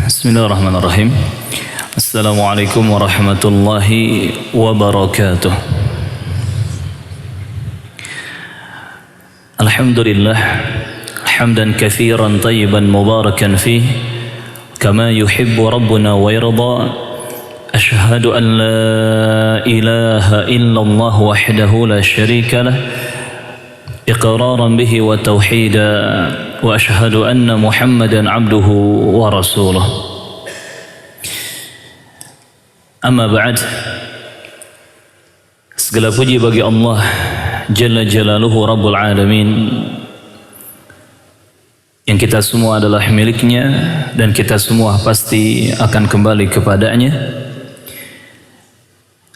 Bismillahirrahmanirrahim. Assalamualaikum warahmatullahi wabarakatuh. Alhamdulillah hamdan katsiran tayyiban mubarakan fih kama yuhibbu rabbuna wa yarda. Ashhadu an la ilaha illallah wahdahu la syarika lah iqraran bihi wa tauhida wa ashhadu anna Muhammadan abduhu wa rasuluh. Amma ba'd. Segala puji bagi Allah Jalla Jalaluhu Rabbul Alamin, yang kita semua adalah miliknya dan kita semua pasti akan kembali kepadanya.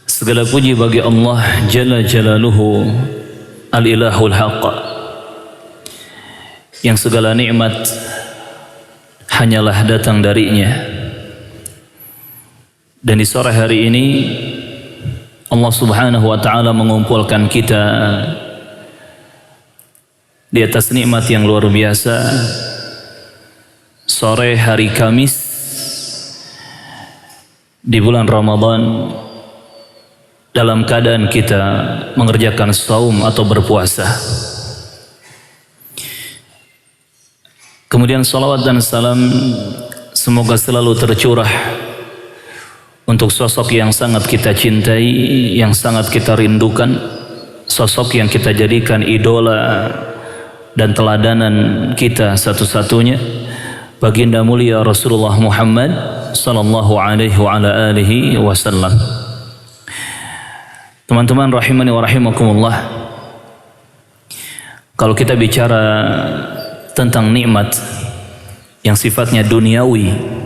Segala puji bagi Allah Jalla Jalaluhu Al-Ilahul Haqq, yang segala nikmat hanyalah datang darinya. Dan di sore hari ini Allah Subhanahu wa ta'ala mengumpulkan kita di atas nikmat yang luar biasa. Sore hari Kamis di bulan Ramadan, dalam keadaan kita mengerjakan saum atau berpuasa. Kemudian salawat dan salam semoga selalu tercurah untuk sosok yang sangat kita cintai, yang sangat kita rindukan, sosok yang kita jadikan idola dan teladanan kita satu-satunya, baginda mulia Rasulullah Muhammad sallallahu alaihi wa ala alihi wasallam. Teman-teman rahimani wa rahimakumullah, kalau kita bicara tentang nikmat yang sifatnya duniawi,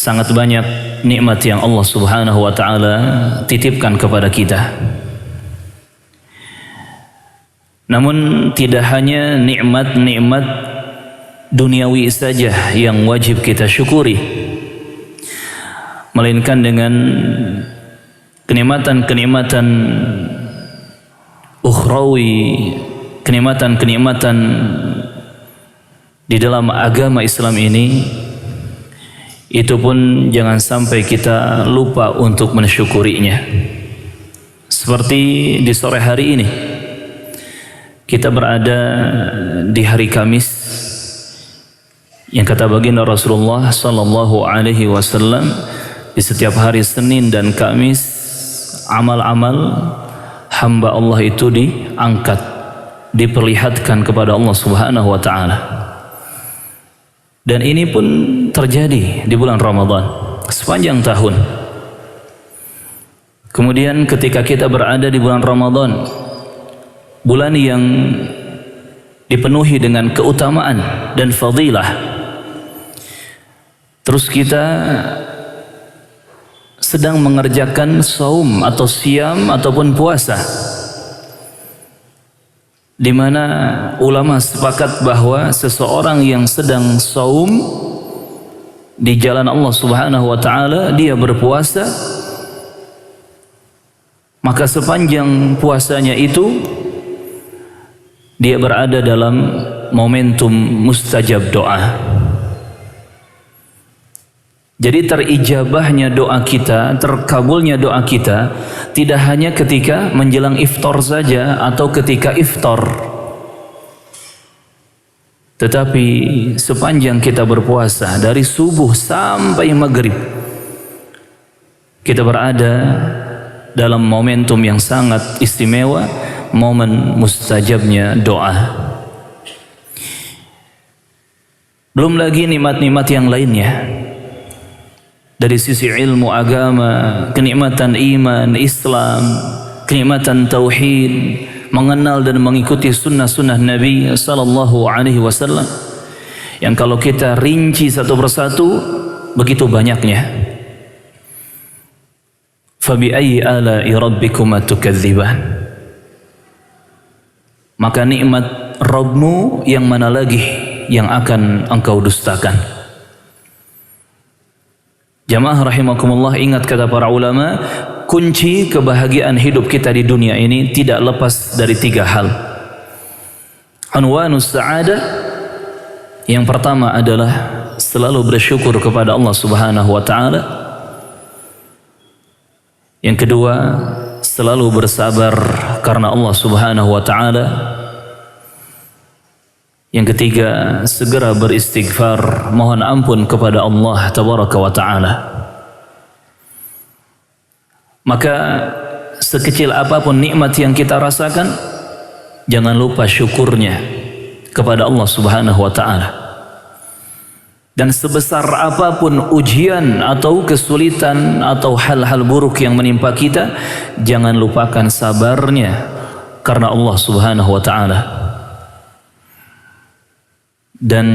sangat banyak nikmat yang Allah Subhanahu wa ta'ala titipkan kepada kita. Namun tidak hanya nikmat-nikmat duniawi saja yang wajib kita syukuri, melainkan dengan kenikmatan-kenikmatan ukhrawi, kenikmatan-kenikmatan di dalam agama Islam ini, itu pun jangan sampai kita lupa untuk mensyukurinya. Seperti di sore hari ini, kita berada di hari Kamis, yang kata baginda Rasulullah sallallahu alaihi wasallam, di setiap hari Senin dan Kamis amal-amal hamba Allah itu diangkat, diperlihatkan kepada Allah Subhanahu wa ta'ala. Dan ini pun terjadi di bulan Ramadan sepanjang tahun. Kemudian ketika kita berada di bulan Ramadan, bulan yang dipenuhi dengan keutamaan dan fadilah, terus kita sedang mengerjakan saum atau siam ataupun puasa, di mana ulama sepakat bahwa seseorang yang sedang saum di jalan Allah Subhanahu wa ta'ala, dia berpuasa, maka sepanjang puasanya itu dia berada dalam momentum mustajab doa. Jadi terijabahnya doa kita, terkabulnya doa kita tidak hanya ketika menjelang iftar saja atau ketika iftar, tetapi sepanjang kita berpuasa dari subuh sampai maghrib, kita berada dalam momentum yang sangat istimewa, momen mustajabnya doa. Belum lagi nikmat-nikmat yang lainnya, dari sisi ilmu agama, kenikmatan iman, Islam, kenikmatan tauhid, mengenal dan mengikuti sunnah-sunnah Nabi sallallahu alaihi wasallam, yang kalau kita rinci satu persatu begitu banyaknya. Fabi ayyi ala'i rabbikuma tukadziban. maka nikmat Rabbmu yang mana lagi yang akan engkau dustakan? Jamaah rahimakumullah, ingat kata para ulama, kunci kebahagiaan hidup kita di dunia ini tidak lepas dari 3 hal. Unwanus sa'adah, yang pertama adalah selalu bersyukur kepada Allah Subhanahu wa taala. Yang kedua, selalu bersabar karena Allah Subhanahu wa taala. Yang ketiga, segera beristighfar, mohon ampun kepada Allah Tabaraka wa Ta'ala. Maka sekecil apapun nikmat yang kita rasakan, jangan lupa syukurnya kepada Allah Subhanahu wa Ta'ala. Dan sebesar apapun ujian atau kesulitan atau hal-hal buruk yang menimpa kita, jangan lupakan sabarnya karena Allah Subhanahu wa Ta'ala. Dan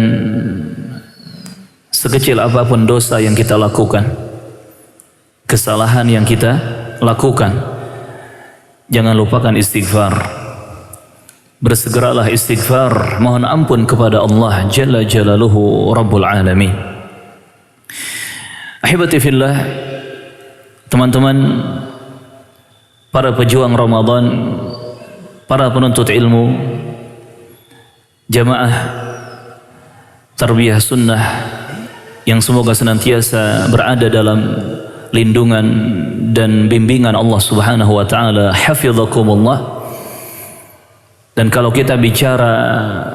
sekecil apapun dosa yang kita lakukan, kesalahan yang kita lakukan, jangan lupakan istighfar. Bersegeralah istighfar, mohon ampun kepada Allah Jalla Jalaluhu Rabbul Alamin. Ahibati fillah, teman-teman, para pejuang Ramadan, para penuntut ilmu, jamaah tarbiyah sunnah yang semoga senantiasa berada dalam lindungan dan bimbingan Allah Subhanahu wa taala, hafizakumullah. Dan kalau kita bicara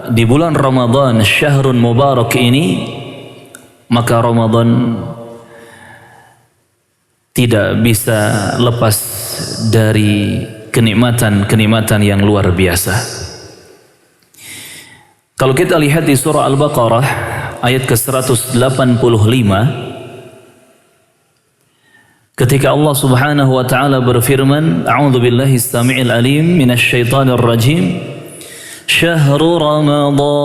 di bulan Ramadan, syahrun mubarak ini, maka Ramadan tidak bisa lepas dari kenikmatan-kenikmatan yang luar biasa. Kalau kita lihat di surah Al-Baqarah ayat ke-185, ketika Allah Subhanahu wa taala berfirman, a'udzu billahi as-sami'il alim minasy syaithanir rajim, syahrul ramadan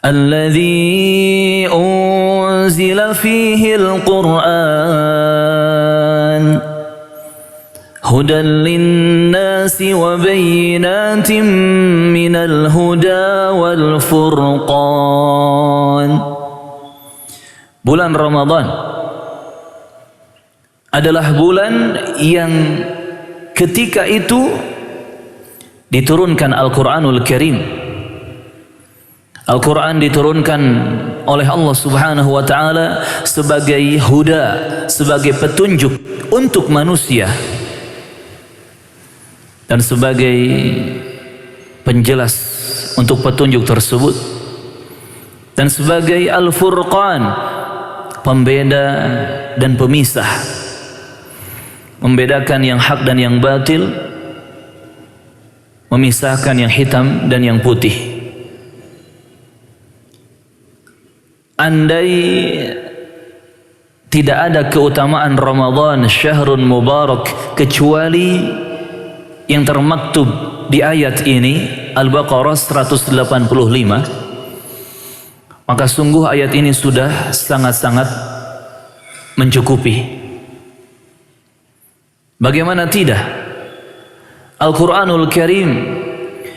alladzi unzila fihi al-Qur'an hudan linnasi wa bayyinatin minal huda wal furqan. Bulan Ramadan adalah bulan yang ketika itu diturunkan Al-Quranul Karim. Al-Quran diturunkan oleh Allah Subhanahu wa taala sebagai huda, sebagai petunjuk untuk manusia, dan sebagai penjelas untuk petunjuk tersebut, dan sebagai Al-Furqan, pembeda dan pemisah, membedakan yang hak dan yang batil, memisahkan yang hitam dan yang putih. Andai tidak ada keutamaan Ramadan, syahrun mubarak, kecuali yang termaktub di ayat ini, Al-Baqarah 185, maka sungguh ayat ini sudah sangat-sangat mencukupi. Bagaimana tidak? Al-Quranul Karim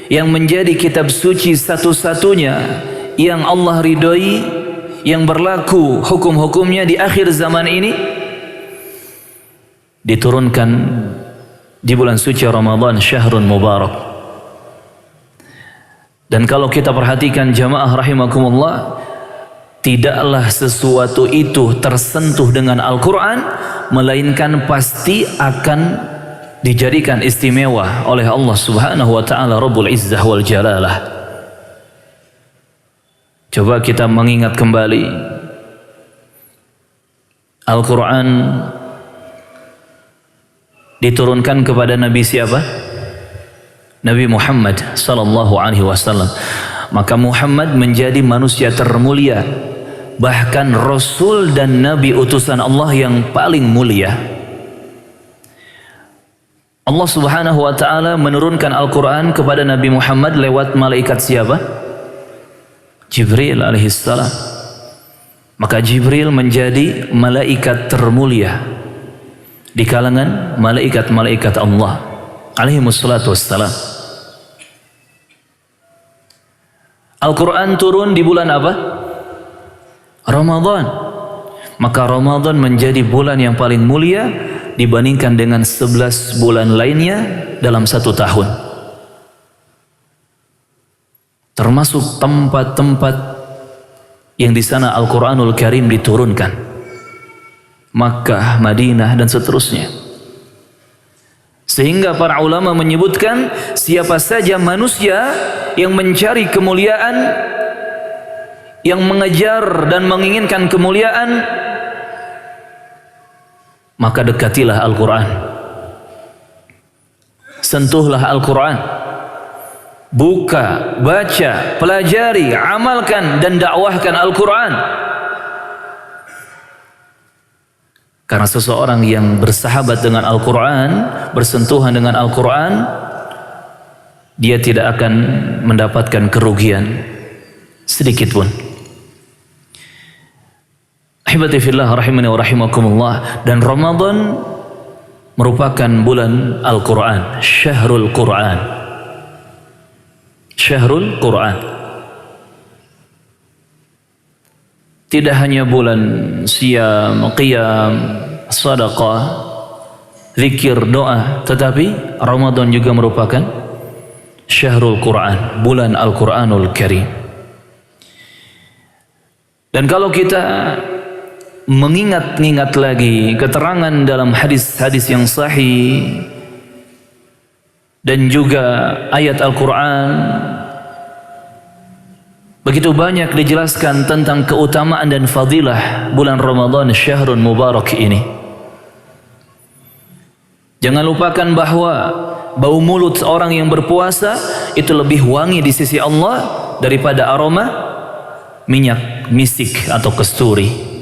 yang menjadi kitab suci satu-satunya yang Allah ridhoi, yang berlaku hukum-hukumnya di akhir zaman ini, diturunkan di bulan suci Ramadan, syahrun mubarak. Dan kalau kita perhatikan jamaah rahimakumullah, tidaklah sesuatu itu tersentuh dengan Al-Quran, melainkan pasti akan dijadikan istimewa oleh Allah Subhanahu wa ta'ala Rabbul Izzah wal Jalalah. Coba kita mengingat kembali, Al-Quran diturunkan kepada Nabi siapa? Nabi Muhammad sallallahu alaihi wasallam. Maka Muhammad menjadi manusia termulia, bahkan Rasul dan Nabi utusan Allah yang paling mulia. Allah Subhanahu wa ta'ala menurunkan Al-Quran kepada Nabi Muhammad lewat malaikat siapa? Jibril alaihissalam. Maka Jibril menjadi malaikat termulia di kalangan malaikat-malaikat Allah. alaihi wassalatu wassalam. Al-Quran turun di bulan apa? Ramadan. Maka Ramadan menjadi bulan yang paling mulia dibandingkan dengan 11 bulan lainnya dalam satu tahun. Termasuk tempat-tempat yang di sana Al-Quranul Karim diturunkan. Makkah, Madinah, dan seterusnya. Sehingga para ulama menyebutkan siapa saja manusia yang mencari kemuliaan, yang mengejar dan menginginkan kemuliaan, maka dekatilah Al-Quran. Sentuhlah Al-Quran. Buka, baca, pelajari, amalkan dan dakwahkan Al-Quran. Karena seseorang yang bersahabat dengan Al-Quran, bersentuhan dengan Al-Quran, dia tidak akan mendapatkan kerugian sedikit pun. Ahibati fillah rahimani wa rahimakumullah. Dan Ramadan merupakan bulan Al-Quran, Syahrul Quran. Syahrul Quran. Tidak hanya bulan siyam, qiyam, sadaqah, zikir, doa, tetapi Ramadan juga merupakan Syahrul Quran, bulan Al-Quranul Karim. Dan kalau kita mengingat-ingat lagi keterangan dalam hadis-hadis yang sahih dan juga ayat Al-Quran, begitu banyak dijelaskan tentang keutamaan dan fadilah bulan Ramadan, Syahrul Mubarak ini. Jangan lupakan bahwa bau mulut orang yang berpuasa itu lebih wangi di sisi Allah daripada aroma minyak misik atau kasturi.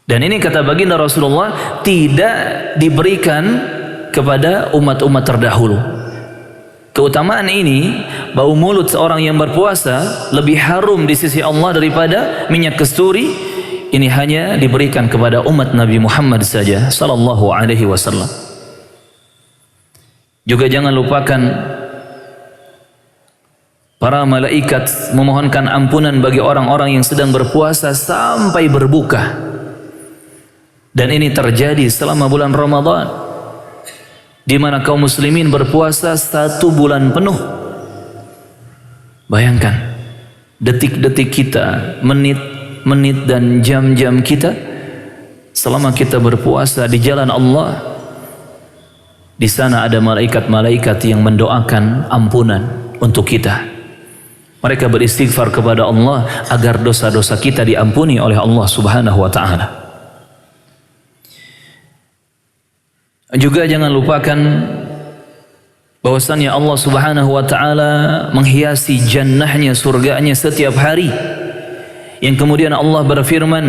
Dan ini kata baginda Rasulullah tidak diberikan kepada umat-umat terdahulu. Keutamaan ini, bau mulut seorang yang berpuasa lebih harum di sisi Allah daripada minyak kasturi, ini hanya diberikan kepada umat Nabi Muhammad saja sallallahu alaihi wasallam. Juga jangan lupakan para malaikat memohonkan ampunan bagi orang-orang yang sedang berpuasa sampai berbuka. Dan ini terjadi selama bulan Ramadan, di mana kaum muslimin berpuasa 1 bulan penuh. Bayangkan detik-detik kita, menit-menit dan jam-jam kita selama kita berpuasa di jalan Allah. Di sana ada malaikat-malaikat yang mendoakan ampunan untuk kita. Mereka beristighfar kepada Allah agar dosa-dosa kita diampuni oleh Allah Subhanahu wa taala. Juga jangan lupakan bahwasannya Allah Subhanahu wa taala menghiasi jannahnya, surganya setiap hari. Yang kemudian Allah berfirman,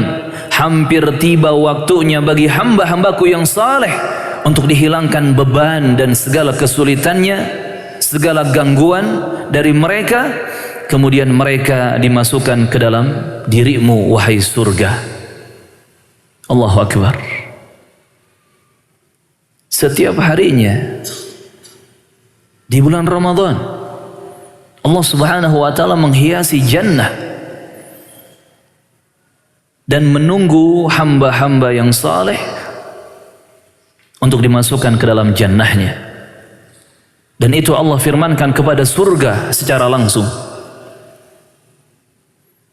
hampir tiba waktunya bagi hamba-hambaku yang saleh untuk dihilangkan beban dan segala kesulitannya, segala gangguan dari mereka, kemudian mereka dimasukkan ke dalam dirimu wahai surga. Allahu Akbar. Setiap harinya di bulan Ramadan Allah Subhanahu wa taala menghiasi jannah dan menunggu hamba-hamba yang saleh untuk dimasukkan ke dalam jannahnya. Dan itu Allah firmankan kepada surga secara langsung.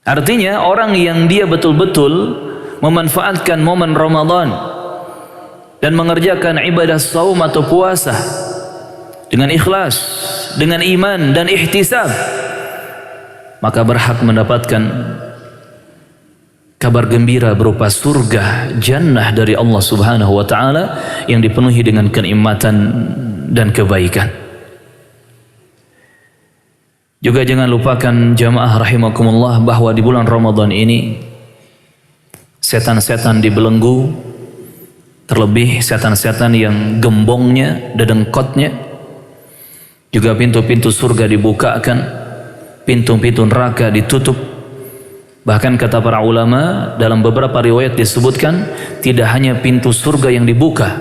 Artinya orang yang dia betul-betul memanfaatkan momen Ramadan dan mengerjakan ibadah saum atau puasa dengan ikhlas, dengan iman dan ihtisab, maka berhak mendapatkan kabar gembira berupa surga, jannah dari Allah Subhanahu wa taala yang dipenuhi dengan kenikmatan dan kebaikan. Juga jangan lupakan jamaah rahimakumullah bahwa di bulan Ramadan ini setan-setan dibelenggu. Terlebih setan-setan yang gembongnya, dedengkotnya. Juga pintu-pintu surga dibukakan, pintu-pintu neraka ditutup. Bahkan kata para ulama, dalam beberapa riwayat disebutkan tidak hanya pintu surga yang dibuka,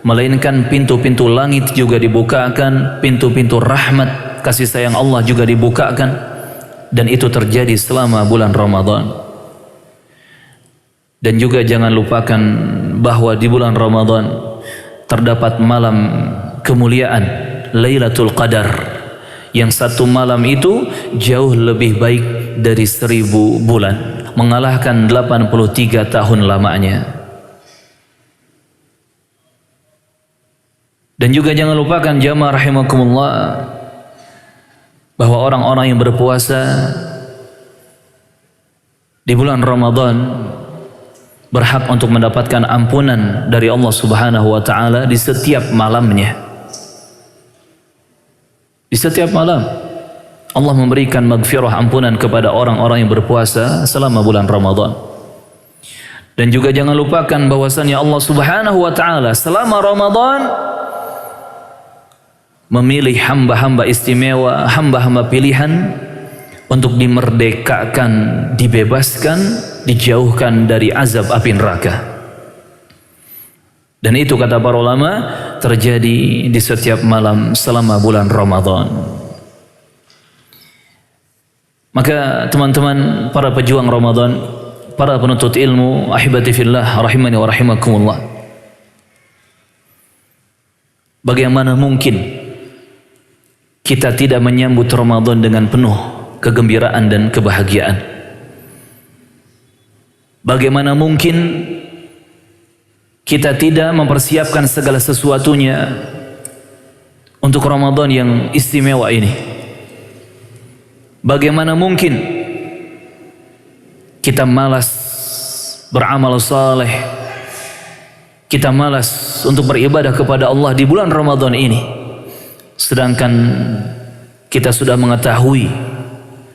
melainkan pintu-pintu langit juga dibukakan, pintu-pintu rahmat kasih sayang Allah juga dibukakan, dan itu terjadi selama bulan Ramadan. Dan juga jangan lupakan bahwa di bulan Ramadan terdapat malam kemuliaan Lailatul Qadar, yang satu malam itu jauh lebih baik dari 1000 bulan, mengalahkan 83 tahun lamanya. Dan juga jangan lupakan jamaah rahimakumullah bahwa orang-orang yang berpuasa di bulan Ramadan berhak untuk mendapatkan ampunan dari Allah Subhanahu wa taala di setiap malamnya. Di setiap malam Allah memberikan maghfirah, ampunan kepada orang-orang yang berpuasa selama bulan Ramadan. Dan juga jangan lupakan bahwasannya Allah Subhanahu wa taala selama Ramadan memilih hamba-hamba istimewa, hamba-hamba pilihan untuk dimerdekakan, dibebaskan, dijauhkan dari azab api neraka. Dan itu kata para ulama terjadi di setiap malam selama bulan Ramadan. Maka teman-teman para pejuang Ramadan, para penuntut ilmu, ahibati fillah rahimani wa rahimakumullah, bagaimana mungkin kita tidak menyambut Ramadan dengan penuh kegembiraan dan kebahagiaan? Bagaimana mungkin kita tidak mempersiapkan segala sesuatunya untuk Ramadan yang istimewa ini? Bagaimana mungkin kita malas beramal saleh, kita malas untuk beribadah kepada Allah di bulan Ramadan ini, sedangkan kita sudah mengetahui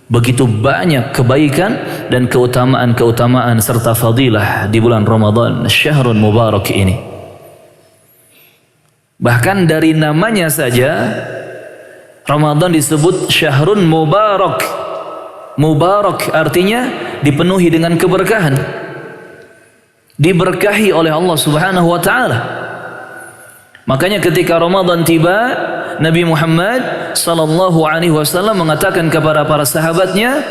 begitu banyak kebaikan dan keutamaan-keutamaan serta fadilah di bulan Ramadan, syahrun mubarak ini. Bahkan dari namanya saja Ramadan disebut syahrun mubarak. Mubarak artinya dipenuhi dengan keberkahan, diberkahi oleh Allah Subhanahu wa taala. Makanya ketika Ramadan tiba, Nabi Muhammad sallallahu alaihi wasallam mengatakan kepada para sahabatnya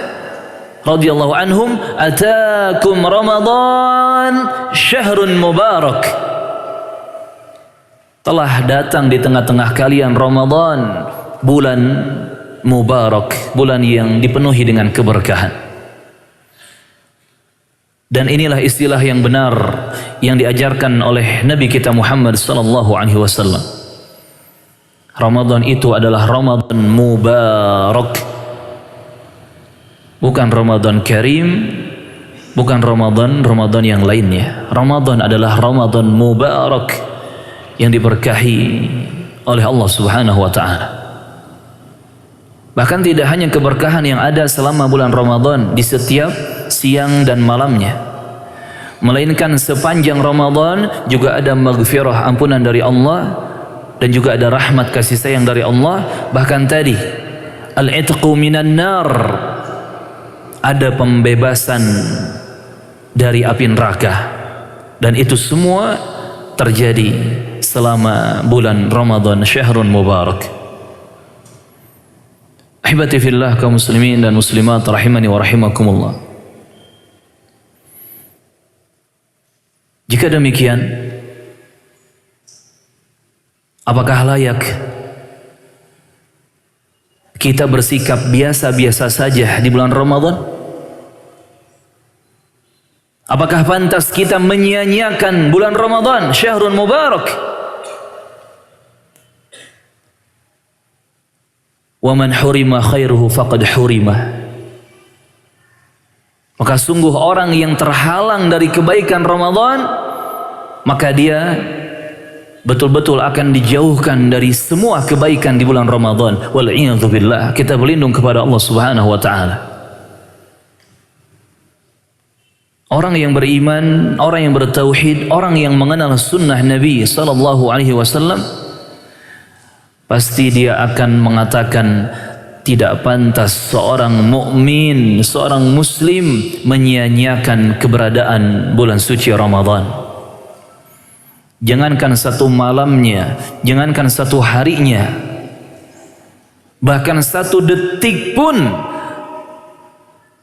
radhiyallahu anhum, "Atakum Ramadan syahrun mubarak." Telah datang di tengah-tengah kalian Ramadan, bulan mubarak, bulan yang dipenuhi dengan keberkahan. Dan inilah istilah yang benar yang diajarkan oleh Nabi kita Muhammad sallallahu alaihi wasallam. Ramadan itu adalah Ramadan mubarak, bukan Ramadan Karim, bukan Ramadan yang lainnya. Ramadan adalah Ramadan mubarak yang diberkahi oleh Allah Subhanahu wa taala. Bahkan tidak hanya keberkahan yang ada selama bulan Ramadan di setiap siang dan malamnya, melainkan sepanjang Ramadan juga ada maghfirah, ampunan dari Allah, dan juga ada rahmat kasih sayang dari Allah. Bahkan tadi al-itqu minan nar, ada pembebasan dari api neraka, dan itu semua terjadi selama bulan Ramadan, syahrun mubarak. Ahibati fillah kaum muslimin dan muslimat rahimani wa rahimakumullah. Jika demikian, apakah layak kita bersikap biasa-biasa saja di bulan Ramadan? Apakah pantas kita menyia-nyiakan bulan Ramadan, syahrun mubarak? Wa man hurima khairuhu faqad hurima. Maka sungguh orang yang terhalang dari kebaikan Ramadan, maka dia betul-betul akan dijauhkan dari semua kebaikan di bulan Ramadan. Wal'iyadzu billah. Kita berlindung kepada Allah Subhanahu wa taala. Orang yang beriman, orang yang bertauhid, orang yang mengenal sunnah Nabi sallallahu alaihi wasallam, pasti dia akan mengatakan tidak pantas seorang mukmin, seorang muslim menyia-nyiakan keberadaan bulan suci Ramadan. jangankan satu malamnya, jangankan satu harinya, bahkan satu detik pun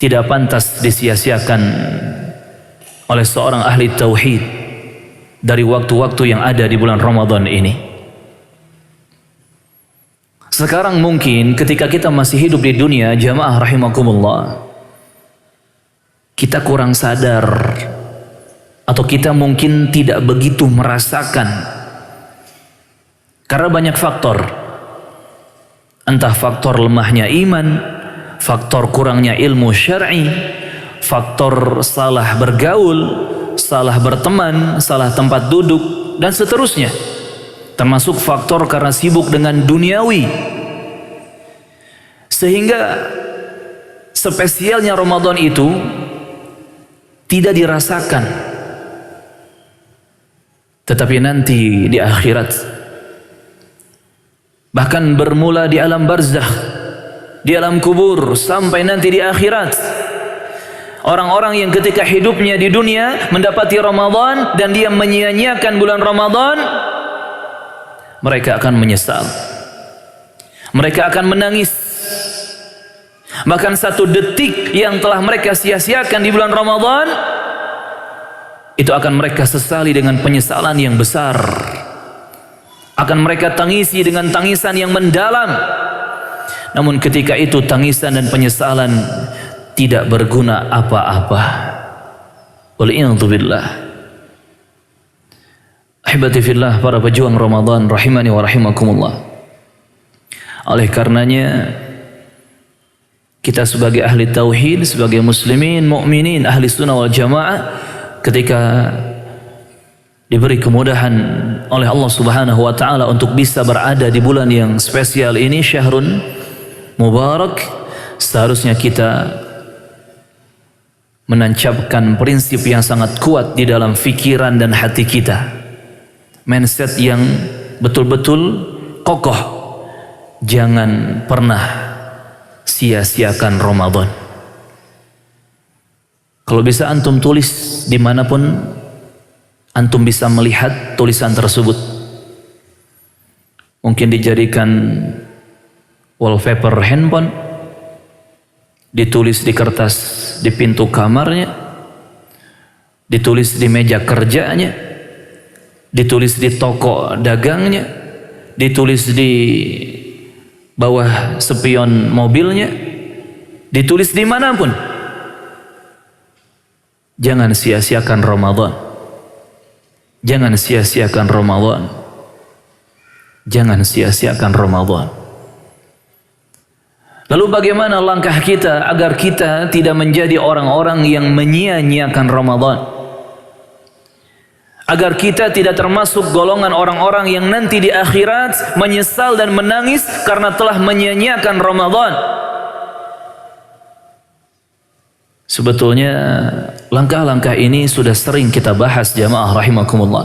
tidak pantas disia-siakan oleh seorang ahli tauhid dari waktu-waktu yang ada di bulan Ramadan ini. Sekarang mungkin ketika kita masih hidup di dunia, jamaah rahimakumullah, kita kurang sadar atau kita mungkin tidak begitu merasakan karena banyak faktor. Entah faktor lemahnya iman, faktor kurangnya ilmu syar'i, faktor salah bergaul, salah berteman, salah tempat duduk, dan seterusnya. Termasuk faktor karena sibuk dengan duniawi. Sehingga spesialnya Ramadan itu tidak dirasakan. Tetapi nanti di akhirat, bahkan bermula di alam barzakh, di alam kubur, sampai nanti di akhirat, orang-orang yang ketika hidupnya di dunia mendapati Ramadan dan dia menyia-nyiakan bulan Ramadan, mereka akan menyesal, mereka akan menangis. Bahkan satu detik yang telah mereka sia-siakan di bulan Ramadan, itu akan mereka sesali dengan penyesalan yang besar, akan mereka tangisi dengan tangisan yang mendalam. Namun ketika itu tangisan dan penyesalan tidak berguna apa-apa. Wal'iyadzubillah. Ahibati fillah, para pejuang Ramadan rahimani wa rahimakumullah. Oleh karenanya kita sebagai ahli tauhid, sebagai muslimin, mukminin, ahli sunnah wal jamaah, ketika diberi kemudahan oleh Allah Subhanahu wa taala untuk bisa berada di bulan yang spesial ini, syahrun mubarak, seharusnya kita menancapkan prinsip yang sangat kuat di dalam fikiran dan hati kita. Mindset yang betul-betul kokoh. Jangan pernah sia-siakan Ramadan. Kalau bisa antum tulis dimanapun antum bisa melihat tulisan tersebut. Mungkin dijadikan wallpaper handphone, ditulis di kertas di pintu kamarnya, ditulis di meja kerjanya, ditulis di toko dagangnya, ditulis di bawah spion mobilnya, ditulis dimanapun. Jangan sia-siakan Ramadan. Jangan sia-siakan Ramadan. Jangan sia-siakan Ramadan. Lalu bagaimana langkah kita agar kita tidak menjadi orang-orang yang menyia-nyiakan Ramadan? Agar kita tidak termasuk golongan orang-orang yang nanti di akhirat menyesal dan menangis karena telah menyia-nyiakan Ramadan. Sebetulnya langkah-langkah ini sudah sering kita bahas, jamaah rahimakumullah.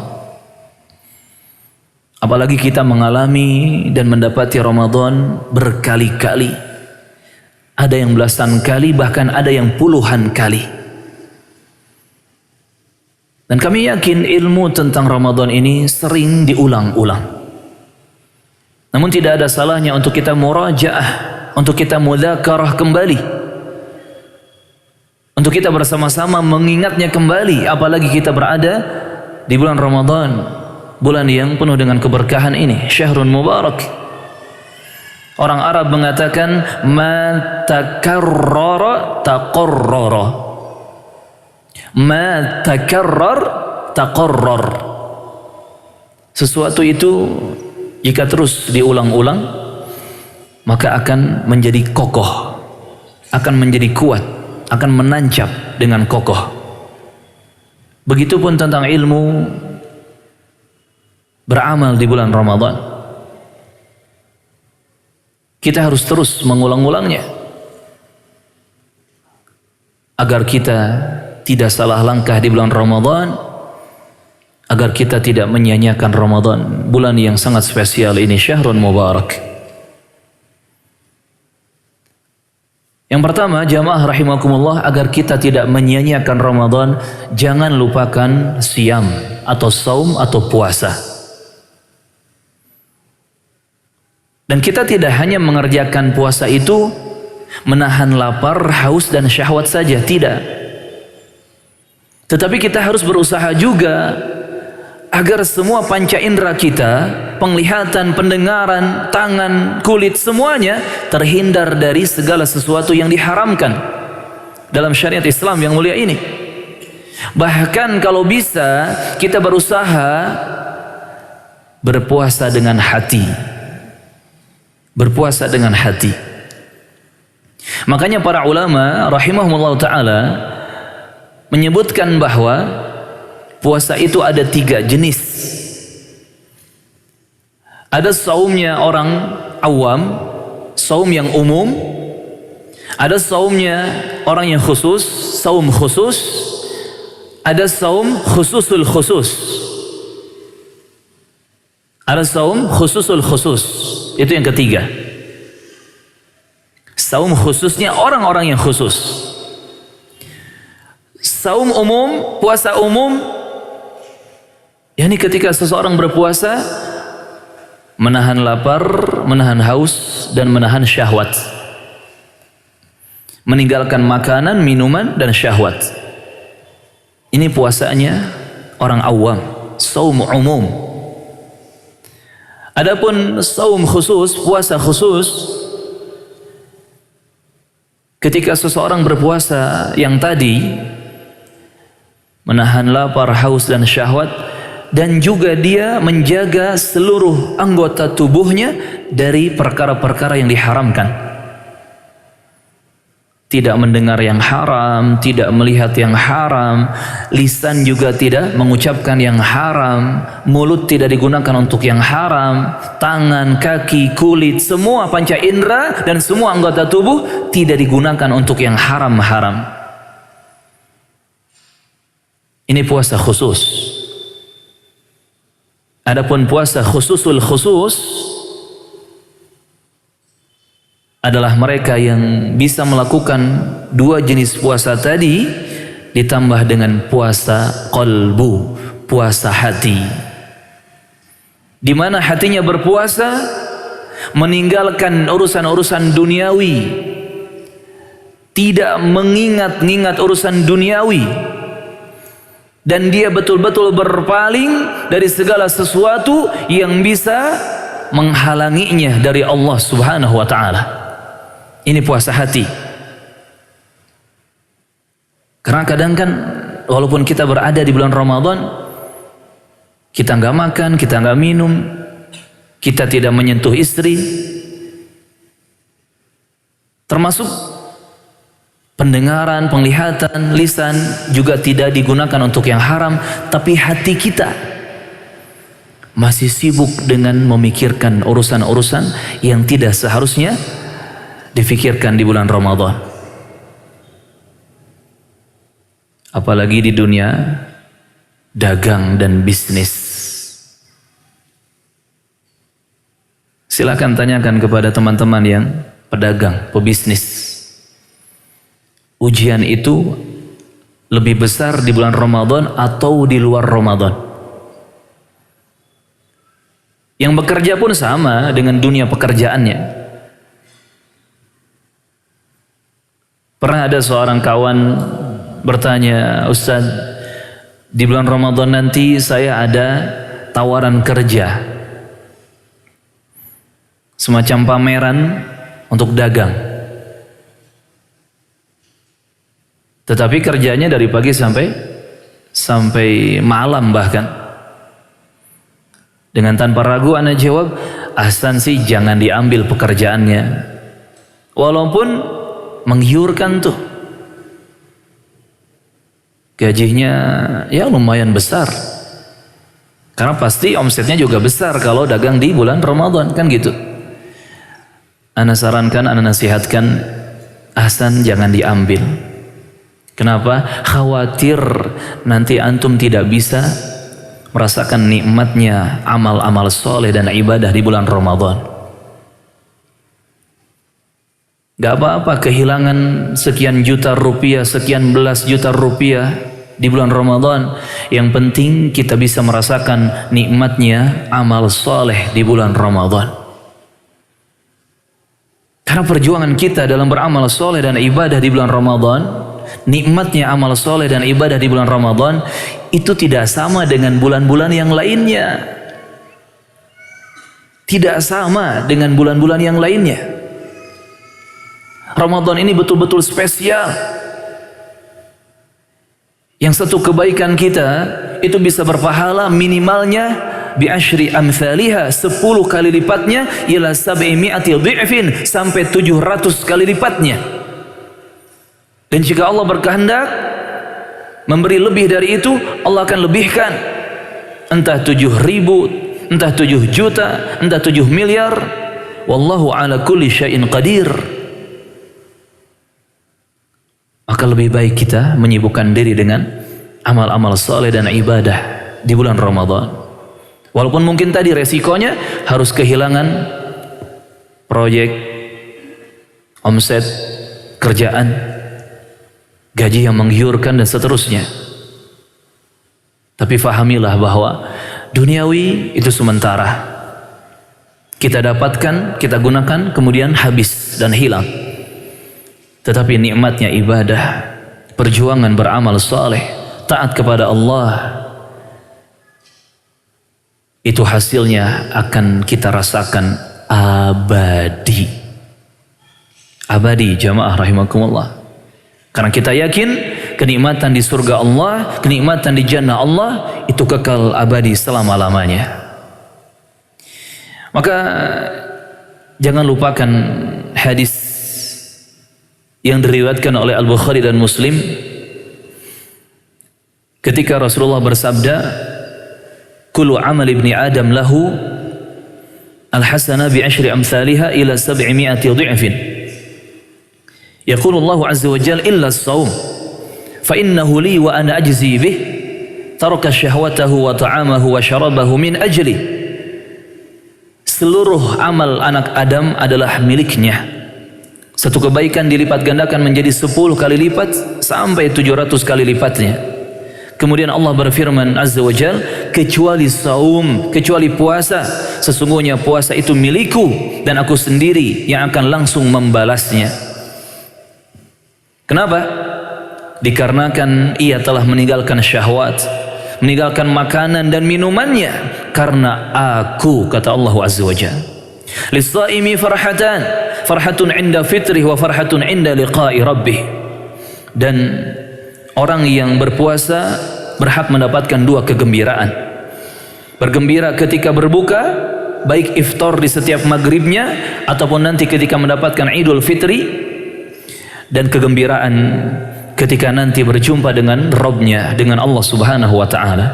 Apalagi kita mengalami dan mendapati Ramadan berkali-kali. Ada yang belasan kali, bahkan ada yang puluhan kali. Dan kami yakin ilmu tentang Ramadan ini sering diulang-ulang. Namun tidak ada salahnya untuk kita murajaah, untuk kita mudzakarah kembali, untuk kita bersama-sama mengingatnya kembali. Apalagi kita berada di bulan Ramadan, bulan yang penuh dengan keberkahan ini, syahrun mubarak. Orang Arab mengatakan ma takarrara taqarrara, ma takarrar taqarrar. Sesuatu itu jika terus diulang-ulang maka akan menjadi kokoh, akan menjadi kuat, akan menancap dengan kokoh. Begitupun tentang ilmu beramal di bulan Ramadan. Kita harus terus mengulang-ulangnya agar kita tidak salah langkah di bulan Ramadan, agar kita tidak menyia-nyiakan Ramadan, bulan yang sangat spesial ini, syahrun mubarak. Yang pertama, jamaah rahimakumullah, agar kita tidak menyia-nyiakan Ramadan, jangan lupakan siam atau saum atau puasa. Dan kita tidak hanya mengerjakan puasa itu menahan lapar, haus dan syahwat saja, tidak. Tetapi kita harus berusaha juga agar semua panca indera kita, penglihatan, pendengaran, tangan, kulit, semuanya terhindar dari segala sesuatu yang diharamkan dalam syariat Islam yang mulia ini. Bahkan kalau bisa kita berusaha berpuasa dengan hati. Berpuasa dengan hati. Makanya para ulama rahimahumullah ta'ala menyebutkan bahwa puasa itu ada 3 jenis. Ada saumnya orang awam, saum yang umum. Ada saumnya orang yang khusus, saum khusus. Ada saum khususul khusus. Ada saum khususul khusus. Itu yang ketiga. Saum khususnya orang-orang yang khusus. Saum umum, puasa umum, yakni ketika seseorang berpuasa menahan lapar, menahan haus dan menahan syahwat. Meninggalkan makanan, minuman dan syahwat. Ini puasanya orang awam, saum umum. Adapun saum khusus, puasa khusus, ketika seseorang berpuasa yang tadi menahan lapar, haus dan syahwat, dan juga dia menjaga seluruh anggota tubuhnya dari perkara-perkara yang diharamkan. Tidak mendengar yang haram, tidak melihat yang haram, lisan juga tidak mengucapkan yang haram, mulut tidak digunakan untuk yang haram, tangan, kaki, kulit, semua panca indera dan semua anggota tubuh tidak digunakan untuk yang haram-haram. Ini puasa khusus. Adapun puasa khususul khusus adalah mereka yang bisa melakukan 2 jenis puasa tadi ditambah dengan puasa qalbu, puasa hati. Di mana hatinya berpuasa, meninggalkan urusan-urusan duniawi, tidak mengingat-ingat urusan duniawi. Dan dia betul-betul berpaling dari segala sesuatu yang bisa menghalanginya dari Allah Subhanahu wa ta'ala. Ini puasa hati. Karena kadang kan walaupun kita berada di bulan Ramadan, kita nggak makan, kita nggak minum, kita tidak menyentuh istri, termasuk pendengaran, penglihatan, lisan juga tidak digunakan untuk yang haram, tapi hati kita masih sibuk dengan memikirkan urusan-urusan yang tidak seharusnya difikirkan di bulan Ramadan. Apalagi di dunia dagang dan bisnis. Silakan tanyakan kepada teman-teman yang pedagang, pebisnis. Ujian itu lebih besar di bulan Ramadan atau di luar Ramadan? Yang bekerja pun sama dengan dunia pekerjaannya. Pernah ada seorang kawan bertanya, Ustaz, di bulan Ramadan nanti saya ada tawaran kerja, semacam pameran untuk dagang. Tetapi kerjanya dari pagi sampai malam bahkan. Dengan tanpa ragu ana jawab, ahsan sih jangan diambil pekerjaannya. Walaupun menggiurkan tuh. Gajinya ya lumayan besar. Karena pasti omsetnya juga besar kalau dagang di bulan Ramadan, kan gitu. Ana sarankan, ana nasihatkan, ahsan jangan diambil. Kenapa? Khawatir nanti antum tidak bisa merasakan nikmatnya amal-amal soleh dan ibadah di bulan Ramadan. Gak apa-apa kehilangan sekian juta rupiah, sekian belas juta rupiah di bulan Ramadan. Yang penting kita bisa merasakan nikmatnya amal soleh di bulan Ramadan. Karena perjuangan kita dalam beramal soleh dan ibadah di bulan Ramadan, nikmatnya amal soleh dan ibadah di bulan Ramadan itu tidak sama dengan bulan-bulan yang lainnya. Tidak sama dengan bulan-bulan yang lainnya. Ramadan ini betul-betul spesial. Yang satu kebaikan kita itu bisa berpahala minimalnya bi asyri amthaliha, 10 kali lipatnya, ila 700 dhi'fin, sampai 700 kali lipatnya. Dan jika Allah berkehendak memberi lebih dari itu, Allah akan lebihkan. Entah 7.000, entah 7 juta, entah 7 miliar. Wallahu ala kulli syai'in qadir. Maka lebih baik kita menyibukkan diri dengan amal-amal saleh dan ibadah di bulan Ramadan. Walaupun mungkin tadi resikonya harus kehilangan proyek, omset, kerjaan, gaji yang menggiurkan dan seterusnya. Tapi fahamilah bahwa duniawi itu sementara. Kita dapatkan, kita gunakan, kemudian habis dan hilang. Tetapi nikmatnya ibadah, perjuangan beramal saleh, taat kepada Allah, itu hasilnya akan kita rasakan abadi. Abadi, jamaah rahimakumullah. Karena kita yakin kenikmatan di surga Allah, kenikmatan di jannah Allah itu kekal abadi selama-lamanya. Maka jangan lupakan hadis yang diriwayatkan oleh Al-Bukhari dan Muslim ketika Rasulullah bersabda, kullu amal ibni Adam lahu al-hasana bi asyri amthaliha ila 700 dhi'fin. Yaqulu Allah azza wa jalla illa as-sawm fa innahu li wa ana ajzi bih, taraka syahwatahu wa ta'amahu wa syarabahu min ajli. Seluruh amal anak Adam adalah miliknya. Satu kebaikan dilipat gandakan menjadi 10 kali lipat sampai 700 kali lipatnya. Kemudian Allah berfirman azza wa jal, kecuali saum, kecuali puasa, sesungguhnya puasa itu milikku dan aku sendiri yang akan langsung membalasnya. Kenapa? Dikarenakan ia telah meninggalkan syahwat, meninggalkan makanan dan minumannya karena aku, kata Allah azza wa jal. Lis-shaimi farhatan, farhatun inda fitrih wa farhatun inda liqa'i rabbih. Dan orang yang berpuasa berhak mendapatkan 2 kegembiraan. Bergembira ketika berbuka, baik iftar di setiap maghribnya ataupun nanti ketika mendapatkan Idul Fitri, dan kegembiraan ketika nanti berjumpa dengan Rabbnya, dengan Allah subhanahu wa ta'ala.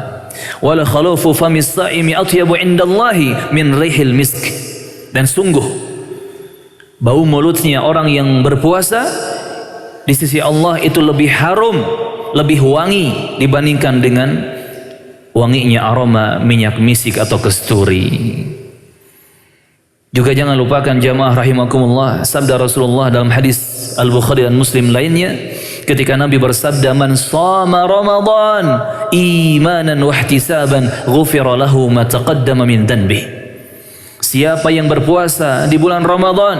Wala khalufu famis sa'imi atyabu indallahi min rihil misk. Dan sungguh bau mulutnya orang yang berpuasa di sisi Allah itu lebih harum, lebih wangi dibandingkan dengan wanginya aroma minyak misik atau kasturi. Juga jangan lupakan jamaah rahimakumullah sabda Rasulullah dalam hadis Al-Bukhari dan Muslim lainnya ketika Nabi bersabda, man shama Ramadan imanan wa ihtisaban ghufira lahu ma taqaddama min dhanbi. Siapa yang berpuasa di bulan Ramadan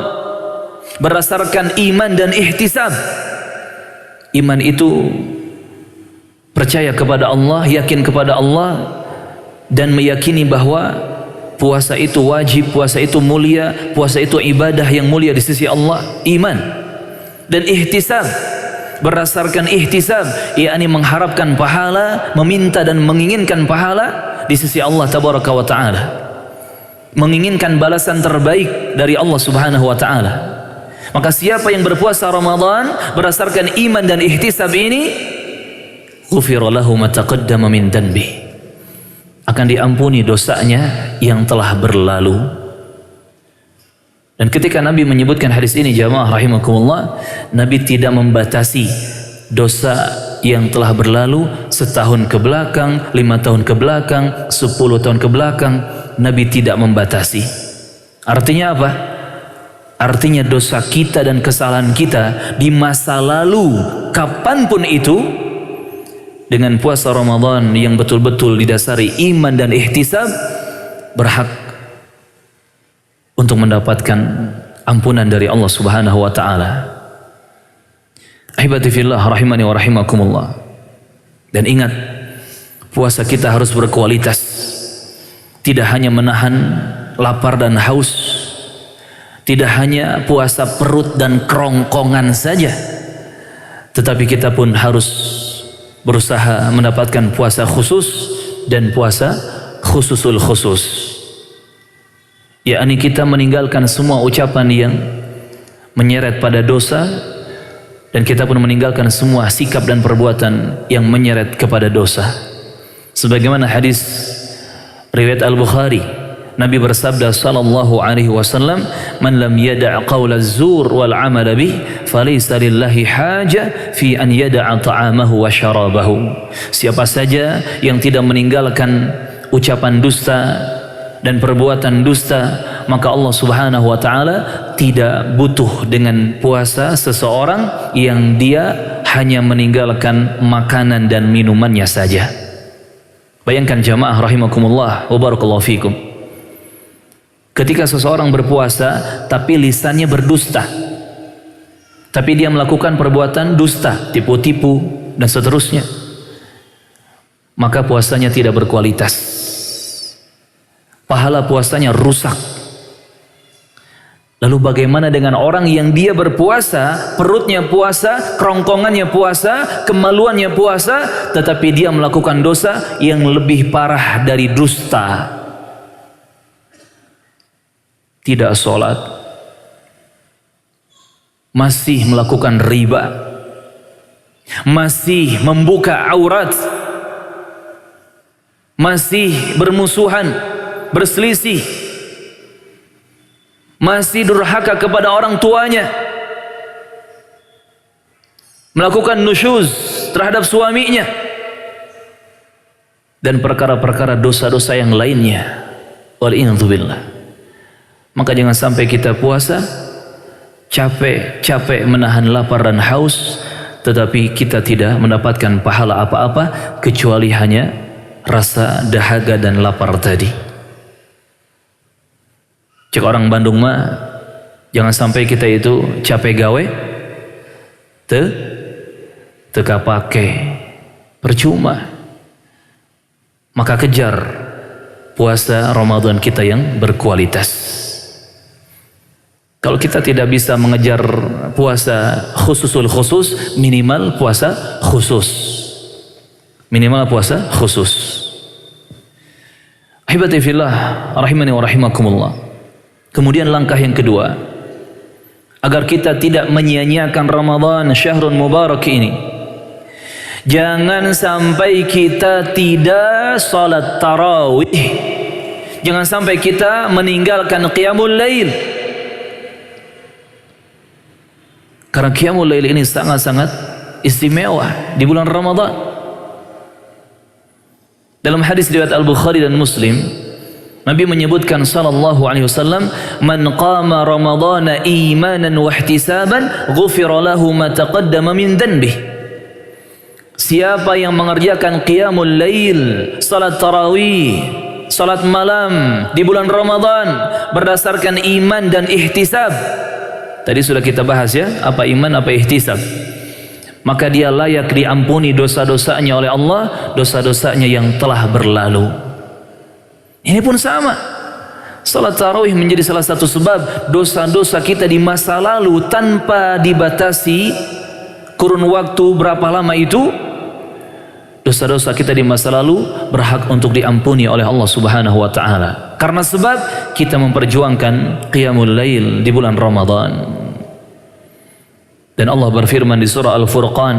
berdasarkan iman dan ihtisab. Iman itu percaya kepada Allah, yakin kepada Allah, dan meyakini bahwa puasa itu wajib, puasa itu mulia, puasa itu ibadah yang mulia di sisi Allah. Iman dan ihtisab, berdasarkan ihtisab, yakni mengharapkan pahala, meminta dan menginginkan pahala di sisi Allah tabaraka wa ta'ala, menginginkan balasan terbaik dari Allah subhanahu wa ta'ala. Maka siapa yang berpuasa Ramadan berdasarkan iman dan ihtisab ini, ghufira lahu ma taqaddama min dhanbi, akan diampuni dosanya yang telah berlalu. Dan ketika Nabi menyebutkan hadis ini jamaah rahimakumullah, Nabi tidak membatasi dosa yang telah berlalu setahun ke belakang, 5 tahun ke belakang, 10 tahun ke belakang. Nabi tidak membatasi. Artinya apa? Artinya dosa kita dan kesalahan kita di masa lalu, kapanpun itu, dengan puasa Ramadan yang betul-betul didasari iman dan ihtisab, berhak untuk mendapatkan ampunan dari Allah Subhanahu wa taala. Ahibati fillah rahimani wa rahimakumullah. Dan ingat, puasa kita harus berkualitas. Tidak hanya menahan lapar dan haus, tidak hanya puasa perut dan kerongkongan saja, tetapi kita pun harus berusaha mendapatkan puasa khusus dan puasa khususul khusus. Yakni kita meninggalkan semua ucapan yang menyeret pada dosa, dan kita pun meninggalkan semua sikap dan perbuatan yang menyeret kepada dosa. Sebagaimana hadis riwayat Al-Bukhari, Nabi bersabda sallallahu alaihi wasallam, "Man lam yada' qawla az-zur wal 'amala bih, falaysa lillahi haja fi an yada'a ta'amahu wa syarabahu." Siapa saja yang tidak meninggalkan ucapan dusta dan perbuatan dusta, maka Allah Subhanahu wa taala tidak butuh dengan puasa seseorang yang dia hanya meninggalkan makanan dan minumannya saja. Bayangkan jamaah rahimakumullah wa barakallahu fikum. Ketika seseorang berpuasa tapi lisannya berdusta, tapi dia melakukan perbuatan dusta, tipu-tipu dan seterusnya, maka puasanya tidak berkualitas. Pahala puasanya rusak. Lalu bagaimana dengan orang yang dia berpuasa, perutnya puasa, kerongkongannya puasa, kemaluannya puasa, tetapi dia melakukan dosa yang lebih parah dari dusta? Tidak sholat, masih melakukan riba, masih membuka aurat, masih bermusuhan, berselisih, masih durhaka kepada orang tuanya, melakukan nusyuz terhadap suaminya, dan perkara-perkara dosa-dosa yang lainnya. Wal'iyadzubillah. Maka jangan sampai kita puasa capek menahan lapar dan haus, tetapi kita tidak mendapatkan pahala apa-apa kecuali hanya rasa dahaga dan lapar tadi. Cek orang Bandung mah, jangan sampai kita itu capek gawe teka pake, percuma. Maka kejar puasa Ramadan kita yang berkualitas. Kalau kita tidak bisa mengejar puasa khususul khusus, minimal puasa khusus. Minimal puasa khusus. Ahibati fillah rahimani wa rahimakumullah. Kemudian langkah yang kedua, agar kita tidak menyia-nyiakan Ramadan syahrun mubarak ini, jangan sampai kita tidak salat tarawih. Jangan sampai kita meninggalkan qiyamul lail. Karena qiyamul lail ini sangat-sangat istimewa di bulan Ramadan. Dalam hadis riwayat Al-Bukhari dan Muslim, Nabi menyebutkan sallallahu alaihi wasallam, "Man qama Ramadhana imanan wa ihtisaban, ghufira lahu ma taqaddama min dhanbihi." Siapa yang mengerjakan qiyamul lail, salat tarawih, salat malam di bulan Ramadan berdasarkan iman dan ihtisab. Tadi sudah kita bahas ya, apa iman, apa ihtisab. Maka dia layak diampuni dosa-dosanya oleh Allah, dosa-dosanya yang telah berlalu. Ini pun sama. Salat tarawih menjadi salah satu sebab dosa-dosa kita di masa lalu tanpa dibatasi kurun waktu berapa lama itu. Dosa-dosa kita di masa lalu berhak untuk diampuni oleh Allah Subhanahu wa taala. Karena sebab kita memperjuangkan qiyamul lail di bulan Ramadan. Dan Allah berfirman di surah Al-Furqan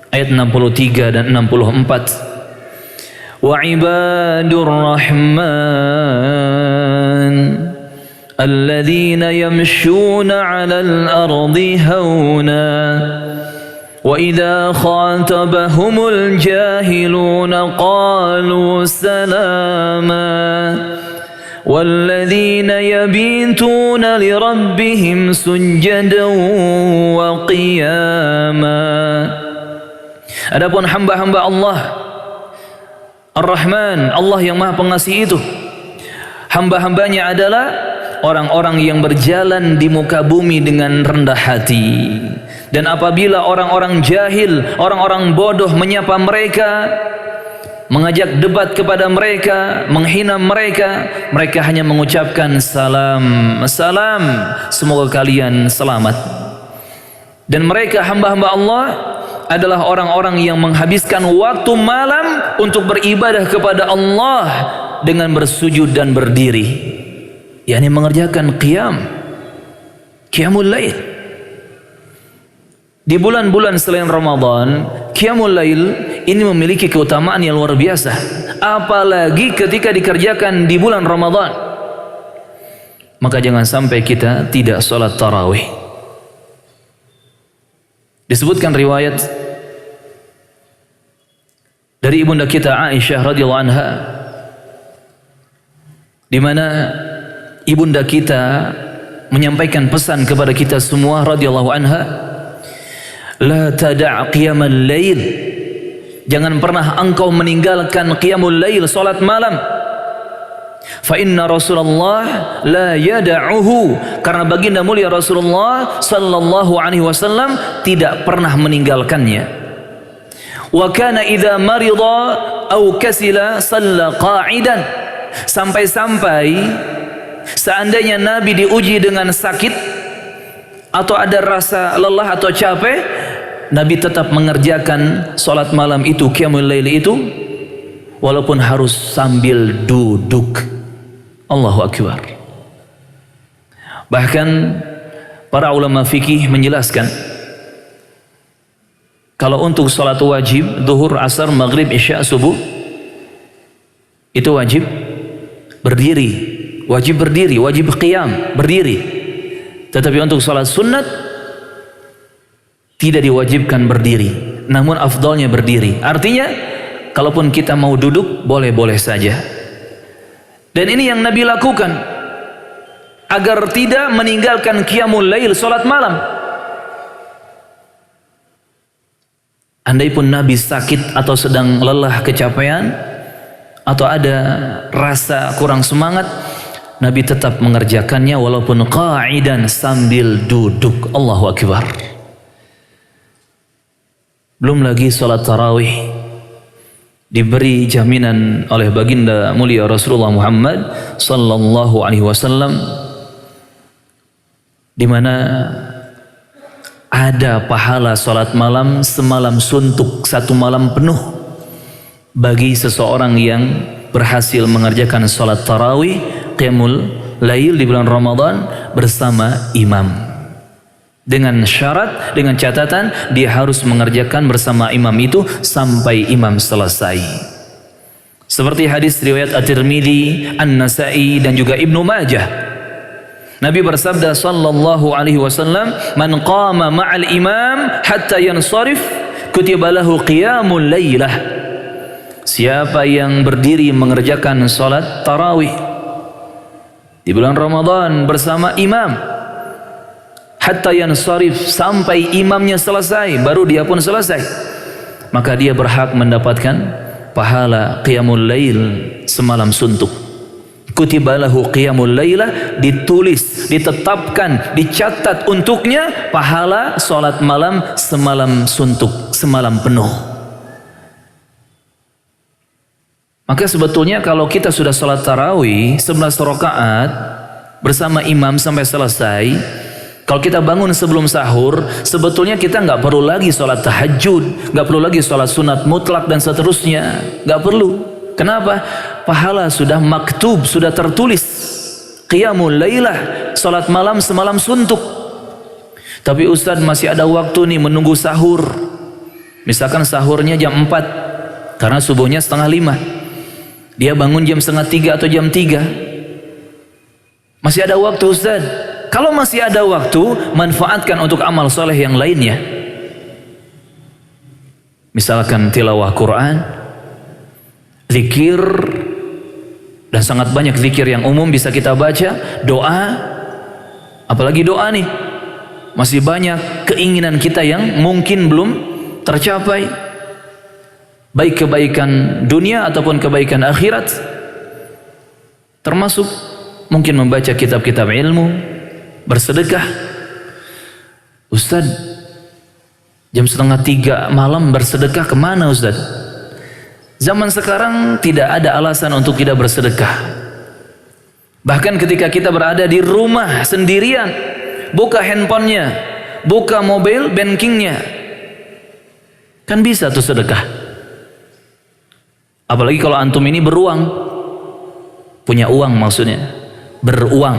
ayat 63 dan 64. Wa ibadur rahman alladzina yamshuna 'alal ardi hauna وَإِذَا خَاطَبَهُمُ الْجَاهِلُونَ قَالُوا سَلَامًا walladzina yabituna lirabbihim sujjadan wa qiyama. Adapun hamba-hamba Allah Ar-Rahman, Allah yang Maha Pengasih itu, hamba-hambanya adalah orang-orang yang berjalan di muka bumi dengan rendah hati. Dan apabila orang-orang jahil, orang-orang bodoh menyapa mereka, mengajak debat kepada mereka, menghina mereka, mereka hanya mengucapkan salam, salam, semoga kalian selamat. Dan mereka hamba-hamba Allah adalah orang-orang yang menghabiskan waktu malam untuk beribadah kepada Allah dengan bersujud dan berdiri, yakni mengerjakan qiyamul lail. Di bulan-bulan selain Ramadan, qiyamul lail ini memiliki keutamaan yang luar biasa, apalagi ketika dikerjakan di bulan Ramadan. Maka jangan sampai kita tidak sholat tarawih. Disebutkan riwayat dari ibunda kita Aisyah radhiyallahu anha, di mana ibunda kita menyampaikan pesan kepada kita semua radhiyallahu anha, la tada' qiyamal lail, jangan pernah engkau meninggalkan qiyamul lail, salat malam. Fa inna Rasulullah la yada'uhu, karena baginda mulia Rasulullah sallallahu alaihi wasallam tidak pernah meninggalkannya. Wa kana idza marida aw kasila shalla qa'idan, sampai-sampai seandainya Nabi diuji dengan sakit atau ada rasa lelah atau capek, Nabi tetap mengerjakan salat malam itu, qiyamul lail itu, walaupun harus sambil duduk. Allahu Akbar. Bahkan para ulama fikih menjelaskan, kalau untuk salat wajib zuhur, asar, maghrib, isya, subuh, itu wajib berdiri, wajib berdiri, wajib qiyam, berdiri. Tetapi untuk salat sunat tidak diwajibkan berdiri, namun afdalnya berdiri. Artinya kalaupun kita mau duduk boleh-boleh saja. Dan ini yang Nabi lakukan agar tidak meninggalkan qiyamul lail, salat malam. Andai pun Nabi sakit atau sedang lelah, kecapean, atau ada rasa kurang semangat, Nabi tetap mengerjakannya walaupun qa'idan, sambil duduk. Allahu Akbar. Belum lagi salat tarawih, diberi jaminan oleh baginda mulia Rasulullah Muhammad sallallahu alaihi wasallam, di mana ada pahala salat malam semalam suntuk, satu malam penuh bagi seseorang yang berhasil mengerjakan salat tarawih, qiyamul lail di bulan Ramadan bersama imam. Dengan syarat, dengan catatan, dia harus mengerjakan bersama imam itu sampai imam selesai. Seperti hadis riwayat At-Tirmidzi, An-Nasa'i dan juga Ibnu Majah. Nabi bersabda sallallahu alaihi wasallam, "Man qama ma'al imam hatta yansarif, kutiba lahu qiyamul lailah." Siapa yang berdiri mengerjakan salat tarawih di bulan Ramadan bersama imam, hatta yansarif, sampai imamnya selesai, baru dia pun selesai, maka dia berhak mendapatkan pahala qiyamul lail semalam suntuk. Kutiba lahu qiyamul lailah, ditulis, ditetapkan, dicatat untuknya pahala salat malam semalam suntuk, semalam penuh. Maka sebetulnya kalau kita sudah salat tarawih 11 rakaat bersama imam sampai selesai, kalau kita bangun sebelum sahur, sebetulnya kita nggak perlu lagi sholat tahajud, nggak perlu lagi sholat sunat mutlak dan seterusnya, nggak perlu. Kenapa? Pahala sudah maktub, sudah tertulis. Qiyamul lailah, sholat malam semalam suntuk. Tapi Ustaz masih ada waktu nih menunggu sahur. Misalkan sahurnya jam 4, karena subuhnya 4:30. Dia bangun jam 2:30 atau jam 3. Masih ada waktu Ustaz. Kalau masih ada waktu, manfaatkan untuk amal soleh yang lainnya. Misalkan tilawah Quran, zikir, Dan sangat banyak zikir yang umum bisa kita baca, doa, apalagi doa nih. Masih banyak keinginan kita yang mungkin belum tercapai. Baik kebaikan dunia ataupun kebaikan akhirat. Termasuk mungkin membaca kitab-kitab ilmu, bersedekah. Ustaz, jam 2:30 malam bersedekah kemana Ustaz? Zaman sekarang tidak ada alasan untuk tidak bersedekah. Bahkan ketika kita berada di rumah sendirian, buka handphonenya, buka mobile bankingnya, kan bisa tuh sedekah. Apalagi kalau antum ini beruang, punya uang maksudnya, beruang.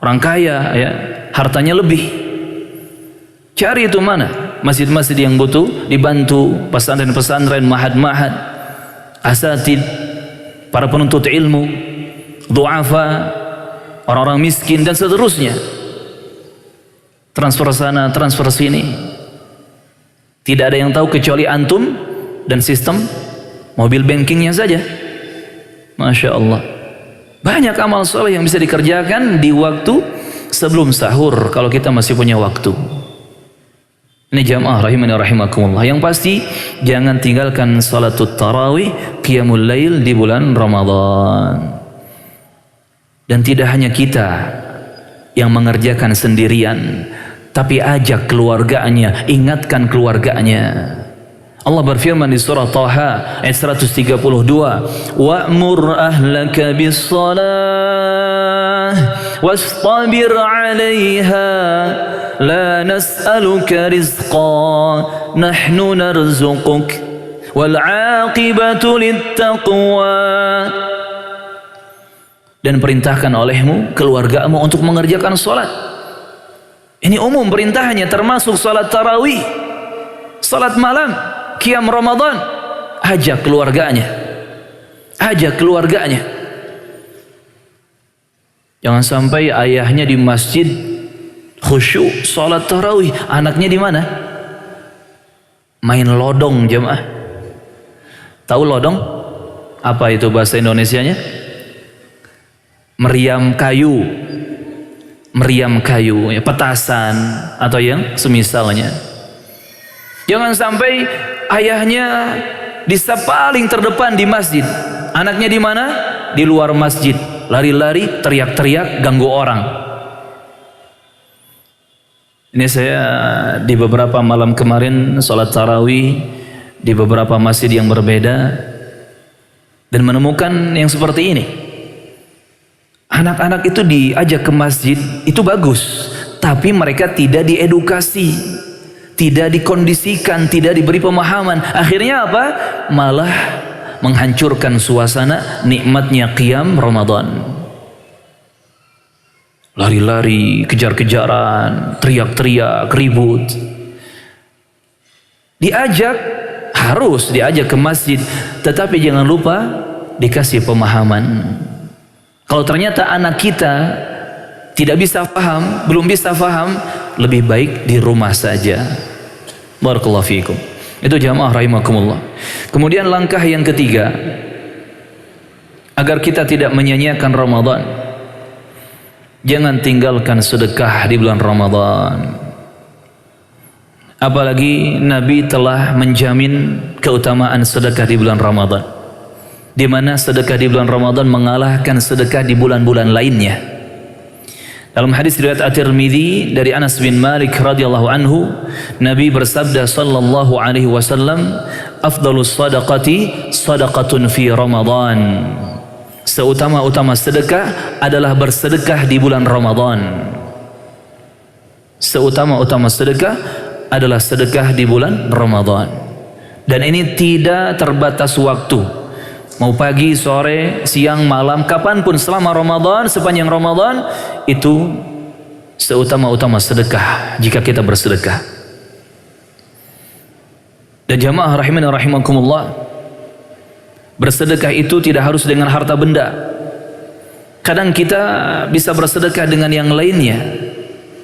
Orang kaya ya, hartanya lebih. Cari itu mana? Masjid-masjid yang butuh dibantu, pesantren-pesantren, mahad-mahad, asatid, para penuntut ilmu, du'afa, orang-orang miskin dan seterusnya. Transfer sana, transfer sini. Tidak ada yang tahu kecuali antum dan sistem mobil bankingnya saja. Masya Allah. Banyak amal soleh yang bisa dikerjakan di waktu sebelum sahur kalau kita masih punya waktu. Ini jamaah rahimani rahimakumullah. Yang pasti jangan tinggalkan salatut tarawih, qiyamul lail di bulan Ramadan. Dan tidak hanya kita yang mengerjakan sendirian, tapi ajak keluarganya, ingatkan keluarganya. Allah berfirman di surah Taha ayat 132, wa'mur ahlaka bis-shalah wastabir 'alaiha la nas'aluka rizqan nahnu narzuquk wal 'aqibatu lit-taqwa. Dan perintahkan olehmu keluargamu untuk mengerjakan salat. Ini umum perintahnya, termasuk salat tarawih, salat malam, qiyam Ramadan. Ajak keluarganya, ajak keluarganya. Jangan sampai ayahnya di masjid khusyuk salat tarawih, anaknya di mana? Main lodong jemaah. Tahu lodong? Apa itu bahasa Indonesianya? Meriam kayu, meriam kayu, ya, petasan atau yang semisalnya. Jangan sampai ayahnya di saf paling terdepan di masjid, anaknya di mana? Di luar masjid, lari-lari, teriak-teriak, ganggu orang. Ini saya di beberapa malam kemarin sholat tarawih di beberapa masjid yang berbeda dan menemukan yang seperti ini. Anak-anak itu diajak ke masjid, itu bagus, tapi mereka tidak diedukasi, tidak dikondisikan, tidak diberi pemahaman. Akhirnya apa? Malah menghancurkan suasana nikmatnya qiyam Ramadan. Lari-lari, kejar-kejaran, teriak-teriak, ribut. Harus diajak ke masjid, tetapi jangan lupa dikasih pemahaman. Kalau ternyata anak kita tidak bisa paham, belum bisa paham, lebih baik di rumah saja. Barakallahu fiikum. Itu jamaah rahimakumullah. Kemudian langkah yang ketiga, agar kita tidak menyia-nyiakan Ramadan, jangan tinggalkan sedekah di bulan Ramadan. Apalagi Nabi telah menjamin keutamaan sedekah di bulan Ramadan, di mana sedekah di bulan Ramadan mengalahkan sedekah di bulan-bulan lainnya. Dalam hadis riwayat At-Tirmidzi dari Anas bin Malik radhiyallahu anhu, Nabi bersabda sallallahu alaihi wasallam, "Afdhalus shadaqati shadaqatun fi Ramadan." Seutama-utama sedekah adalah bersedekah di bulan Ramadan. Seutama-utama sedekah adalah sedekah di bulan Ramadan. Dan ini tidak terbatas waktu. Mau pagi, sore, siang, malam, kapanpun selama Ramadan, sepanjang Ramadan, itu seutama-utama sedekah jika kita bersedekah. Dan jamaah rahimani rahimakumullah, bersedekah itu tidak harus dengan harta benda. Kadang kita bisa bersedekah dengan yang lainnya,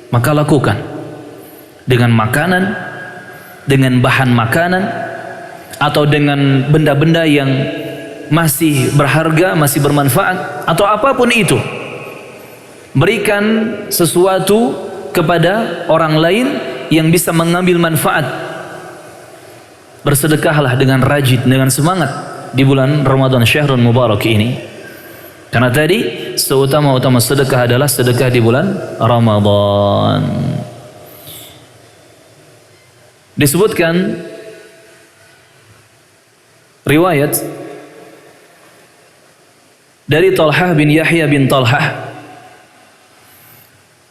maka lakukan. Dengan makanan, dengan bahan makanan, atau dengan benda-benda yang masih berharga, masih bermanfaat, atau apapun itu. Berikan sesuatu kepada orang lain yang bisa mengambil manfaat. Bersedekahlah dengan rajin, dengan semangat di bulan Ramadan Syahrul Mubarak ini. Karena tadi seutama-utama sedekah adalah sedekah di bulan Ramadan. Disebutkan riwayat dari Talhah bin Yahya bin Talhah.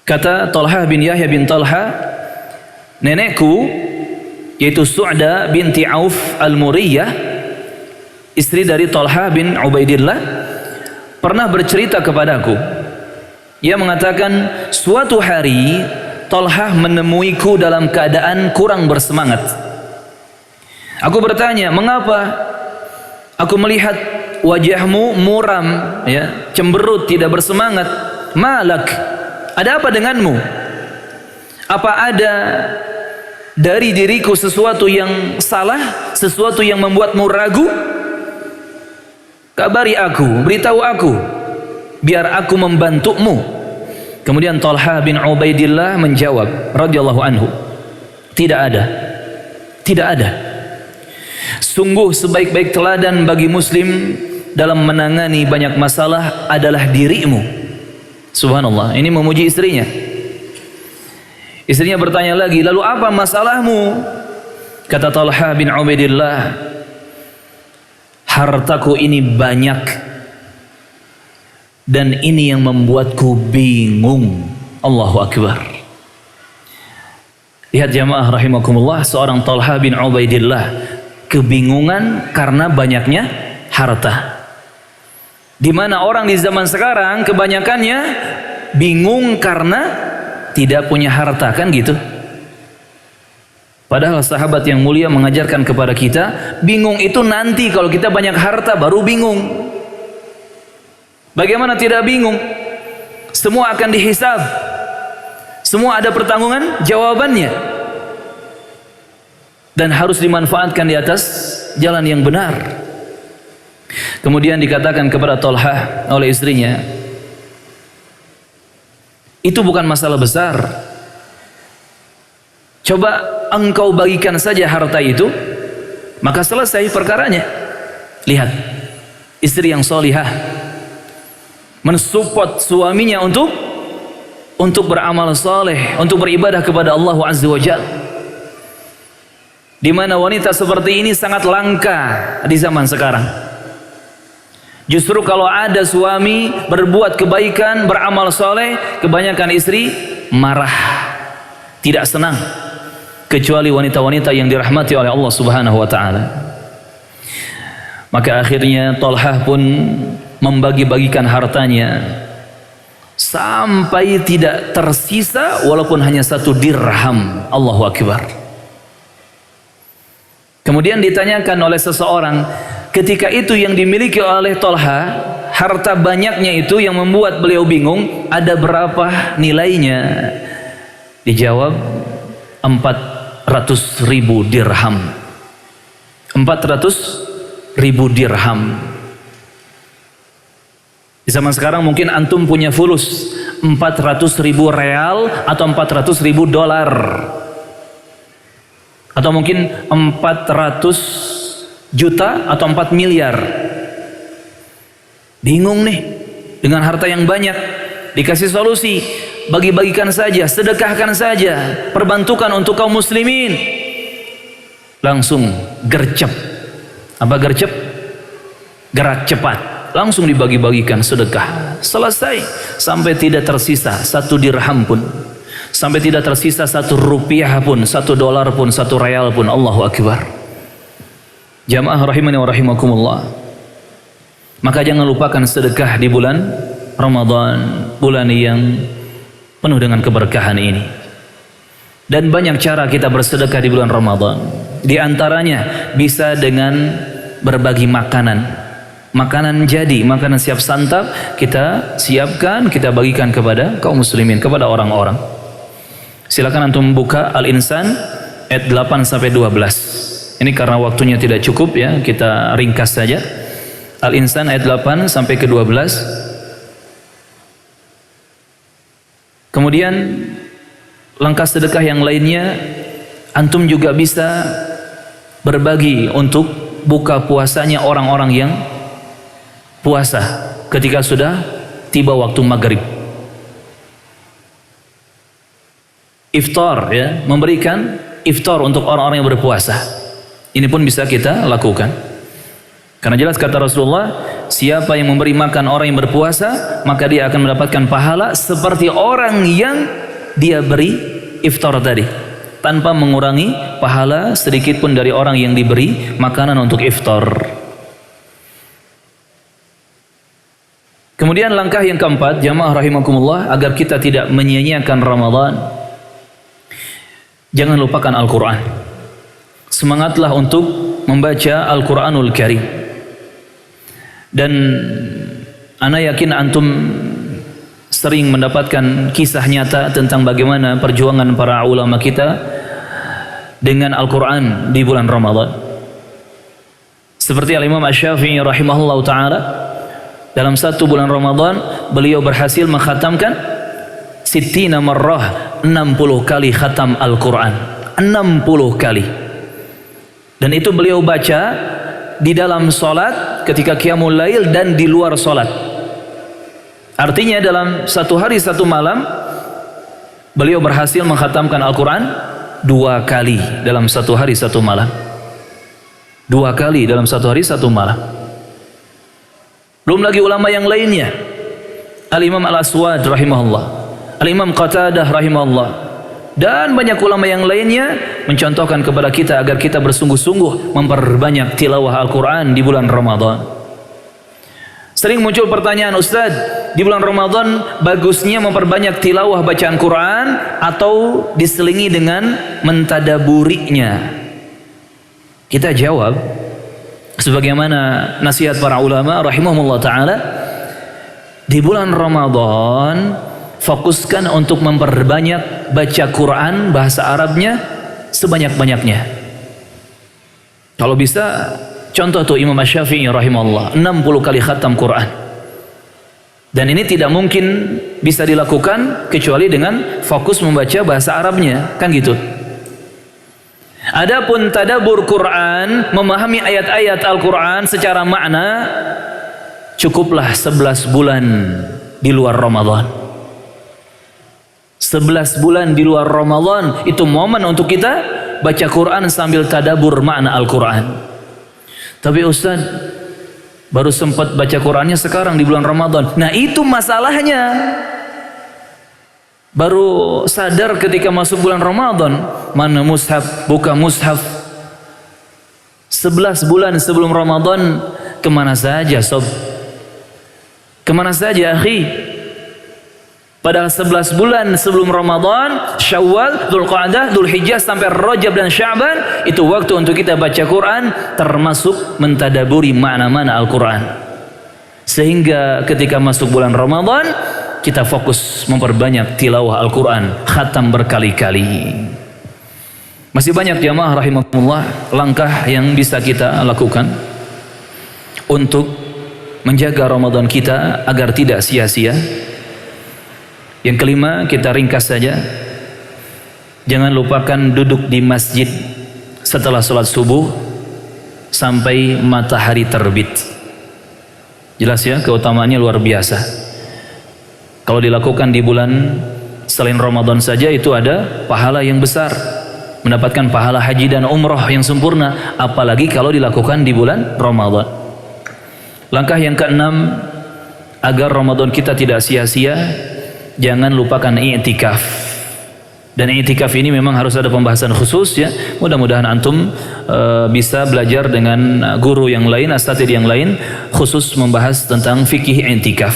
Kata Talhah bin Yahya bin Talhah, nenekku yaitu Su'da binti Auf al-Muriyah, istri dari Talhah bin Ubaidillah, pernah bercerita kepadaku. Ia mengatakan, suatu hari Talhah menemuiku dalam keadaan kurang bersemangat. Aku bertanya, mengapa? Aku melihat wajahmu muram, ya, cemberut, tidak bersemangat. Malak, ada apa denganmu? Apa ada dari diriku sesuatu yang salah, sesuatu yang membuatmu ragu? Kabari aku, beritahu aku, biar aku membantumu. Kemudian Talhah bin Ubaidillah menjawab radhiyallahu anhu, tidak ada. Tidak ada. Sungguh sebaik-baik teladan bagi muslim dalam menangani banyak masalah adalah dirimu. Subhanallah, ini memuji istrinya. Istrinya bertanya lagi, lalu apa masalahmu? Kata Talhah bin Ubaidillah, hartaku ini banyak dan ini yang membuatku bingung. Allahu Akbar. Lihat jamaah rahimakumullah, seorang Talhah bin Ubaidillah kebingungan karena banyaknya harta. Di mana orang di zaman sekarang kebanyakannya bingung karena tidak punya harta, kan gitu. Padahal sahabat yang mulia mengajarkan kepada kita, bingung itu nanti kalau kita banyak harta baru bingung. Bagaimana tidak bingung? Semua akan dihisab. Semua ada pertanggungan jawabannya. Dan harus dimanfaatkan di atas jalan yang benar. Kemudian dikatakan kepada Talhah oleh istrinya, itu bukan masalah besar. Coba engkau bagikan saja harta itu, maka selesai perkaranya. Lihat, istri yang solihah mensupport suaminya untuk beramal soleh, untuk beribadah kepada Allah Azza wa Jalla. Di mana wanita seperti ini sangat langka di zaman sekarang. Justru kalau ada suami berbuat kebaikan, beramal soleh, kebanyakan istri marah, tidak senang. Kecuali wanita-wanita yang dirahmati oleh Allah Subhanahu wa ta'ala. Maka akhirnya Talhah pun membagi-bagikan hartanya sampai tidak tersisa walaupun hanya 1 dirham. Allahu Akbar. Kemudian ditanyakan oleh seseorang, ketika itu yang dimiliki oleh Talha, harta banyaknya itu yang membuat beliau bingung, ada berapa nilainya? Dijawab 400.000 dirham. 400.000 dirham. Di zaman sekarang mungkin antum punya fulus 400.000 real atau 400.000 dolar. Atau mungkin 400 juta atau 4 miliar. Bingung nih dengan harta yang banyak. Dikasih solusi, bagi-bagikan saja, sedekahkan saja, perbantukan untuk kaum muslimin. Langsung gercep. Apa gercep? Gerak cepat. Langsung dibagi-bagikan sedekah. Selesai sampai tidak tersisa 1 dirham pun. Sampai tidak tersisa 1 rupiah pun, 1 dolar pun, 1 real pun. Allahu Akbar. Jamaah rahimani wa rahimakumullah. Maka jangan lupakan sedekah di bulan Ramadan, bulan yang penuh dengan keberkahan ini. Dan banyak cara kita bersedekah di bulan Ramadan. Di antaranya bisa dengan berbagi makanan. Makanan jadi, makanan siap santap, kita siapkan, kita bagikan kepada kaum muslimin, kepada orang-orang. Silakan antum buka Al-Insan ayat 8 sampai 12. Ini karena waktunya tidak cukup ya, kita ringkas saja. Al-Insan ayat 8 sampai ke 12. Kemudian langkah sedekah yang lainnya, antum juga bisa berbagi untuk buka puasanya orang-orang yang puasa ketika sudah tiba waktu maghrib. Iftar, ya, memberikan iftar untuk orang-orang yang berpuasa. Ini pun bisa kita lakukan. Karena jelas kata Rasulullah, siapa yang memberi makan orang yang berpuasa, maka dia akan mendapatkan pahala seperti orang yang dia beri iftar tadi, tanpa mengurangi pahala sedikit pun dari orang yang diberi makanan untuk iftar. Kemudian langkah yang keempat, jamaah rahimakumullah, agar kita tidak menyia-nyiakan Ramadan, jangan lupakan Al-Quran. Semangatlah untuk membaca Al-Quranul Karim. Dan ana yakin antum sering mendapatkan kisah nyata tentang bagaimana perjuangan para ulama kita dengan Al-Quran di bulan Ramadan. Seperti Al-Imam Asy-Syafi'i rahimahullah ta'ala, dalam satu bulan Ramadan beliau berhasil mengkhatamkan 60 marrah, 60 kali khatam Al-Quran, 60 kali. Dan itu beliau baca di dalam solat, ketika qiyamul lail, dan di luar solat. Artinya dalam satu hari satu malam beliau berhasil mengkhatamkan Al-Quran 2 kali dalam satu hari satu malam. 2 kali dalam satu hari satu malam. Belum lagi ulama yang lainnya, Al-Imam Al-Aswad rahimahullah, Al-Imam Qatadah rahimahullah, dan banyak ulama yang lainnya mencontohkan kepada kita agar kita bersungguh-sungguh memperbanyak tilawah Al-Quran di bulan Ramadan. Sering muncul pertanyaan, Ustaz, di bulan Ramadan bagusnya memperbanyak tilawah bacaan Quran atau diselingi dengan mentadaburinya? Kita jawab sebagaimana nasihat para ulama rahimahumullah ta'ala, di bulan Ramadan fokuskan untuk memperbanyak baca Quran bahasa Arabnya sebanyak-banyaknya. Kalau bisa, contoh tuh Imam Asy-Syafi'i rahimahullah 60 kali khatam Quran. Dan ini tidak mungkin bisa dilakukan kecuali dengan fokus membaca bahasa Arabnya, kan gitu. Adapun tadabbur Quran, memahami ayat-ayat Al-Quran secara makna, cukuplah 11 bulan di luar Ramadan. 11 bulan di luar Ramadan itu momen untuk kita baca Quran sambil tadabbur makna Al-Quran. Tapi Ustaz, baru sempat baca Qurannya sekarang di bulan Ramadan. Nah itu masalahnya. Baru sadar ketika masuk bulan Ramadan, mana mushaf, buka mushaf. 11 bulan sebelum Ramadan kemana saja sob? Kemana saja akhi? Padahal 11 bulan sebelum Ramadan, Syawal, Dzulqa'dah, Dzulhijjah sampai Rajab dan Sya'ban, itu waktu untuk kita baca Quran, termasuk mentadaburi makna-makna Al-Quran. Sehingga ketika masuk bulan Ramadan, kita fokus memperbanyak tilawah Al-Quran, khatam berkali-kali. Masih banyak jamaah rahimakumullah langkah yang bisa kita lakukan untuk menjaga Ramadan kita agar tidak sia-sia. Yang kelima, kita ringkas saja, jangan lupakan duduk di masjid setelah sholat subuh sampai matahari terbit. Jelas ya, keutamaannya luar biasa. Kalau dilakukan di bulan selain Ramadan saja, itu ada pahala yang besar, mendapatkan pahala haji dan umrah yang sempurna, apalagi kalau dilakukan di bulan Ramadan. Langkah yang keenam, agar Ramadan kita tidak sia-sia, jangan lupakan i'tikaf. Dan i'tikaf ini memang harus ada pembahasan khusus ya. Mudah-mudahan antum bisa belajar dengan guru yang lain, asatidz yang lain, khusus membahas tentang fikih i'tikaf.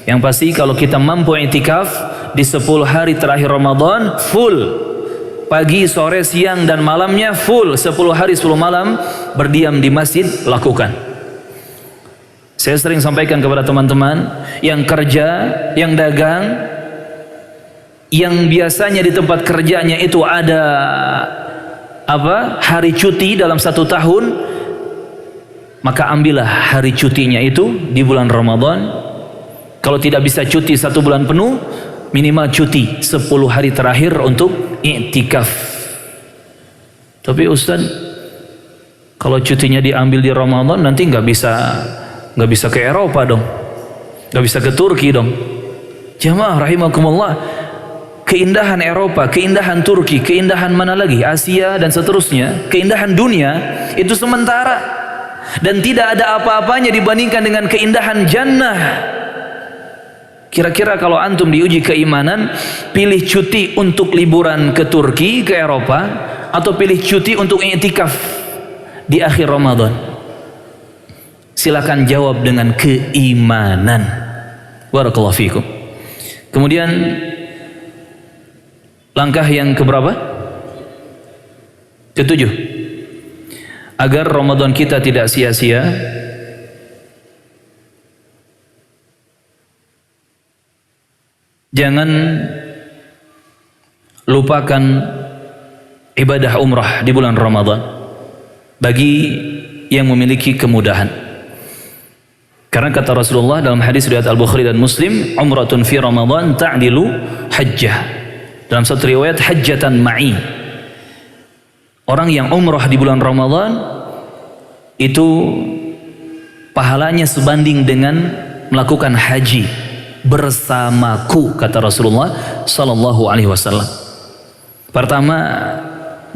Yang pasti kalau kita mampu i'tikaf di 10 hari terakhir Ramadan full, pagi, sore, siang dan malamnya full, 10 hari 10 malam berdiam di masjid, lakukan. Saya sering sampaikan kepada teman-teman yang kerja, yang dagang, yang biasanya di tempat kerjanya itu ada hari cuti dalam 1 tahun, maka ambillah hari cutinya itu di bulan Ramadan. Kalau tidak bisa cuti 1 bulan penuh, minimal cuti 10 hari terakhir untuk i'tikaf. Tapi Ustaz, kalau cutinya diambil di Ramadan nanti nggak bisa ke Eropa dong, nggak bisa ke Turki dong. Jamaah rahimakumullah, keindahan Eropa, keindahan Turki, keindahan mana lagi, Asia dan seterusnya, keindahan dunia itu sementara dan tidak ada apa-apanya dibandingkan dengan keindahan jannah. Kira-kira kalau antum diuji keimanan, pilih cuti untuk liburan ke Turki, ke Eropa, atau pilih cuti untuk i'tikaf di akhir Ramadan? Silakan jawab dengan keimanan. Barakallahu fikum. Kemudian langkah yang keberapa? Ketujuh. Agar Ramadan kita tidak sia-sia, jangan lupakan ibadah umrah di bulan Ramadan bagi yang memiliki kemudahan. Karena kata Rasulullah dalam hadis riwayat Al-Bukhari dan Muslim, umratun fi Ramadan ta'dilu hajjah. Dalam satu riwayat, hajjatan ma'i. Orang yang umrah di bulan Ramadan itu pahalanya sebanding dengan melakukan haji bersamaku, kata Rasulullah sallallahu alaihi wasallam. Pertama,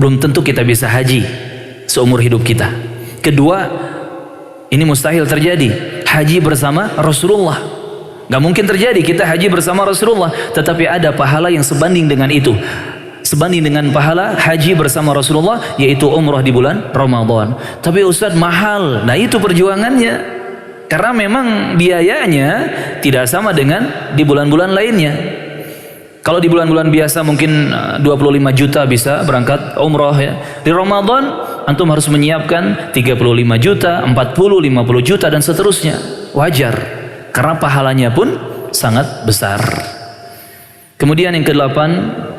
belum tentu kita bisa haji seumur hidup kita. Kedua, ini mustahil terjadi haji bersama Rasulullah. Gak mungkin terjadi kita haji bersama Rasulullah, tetapi ada pahala yang sebanding dengan itu, sebanding dengan pahala haji bersama Rasulullah, yaitu umrah di bulan Ramadan. Tapi Ustaz, mahal. Nah, itu perjuangannya, karena memang biayanya tidak sama dengan di bulan-bulan lainnya. Kalau di bulan-bulan biasa mungkin 25 juta bisa berangkat umrah ya. Di Ramadan antum harus menyiapkan 35 juta, 40, 50 juta dan seterusnya. Wajar, karena pahalanya pun sangat besar. Kemudian yang ke-8,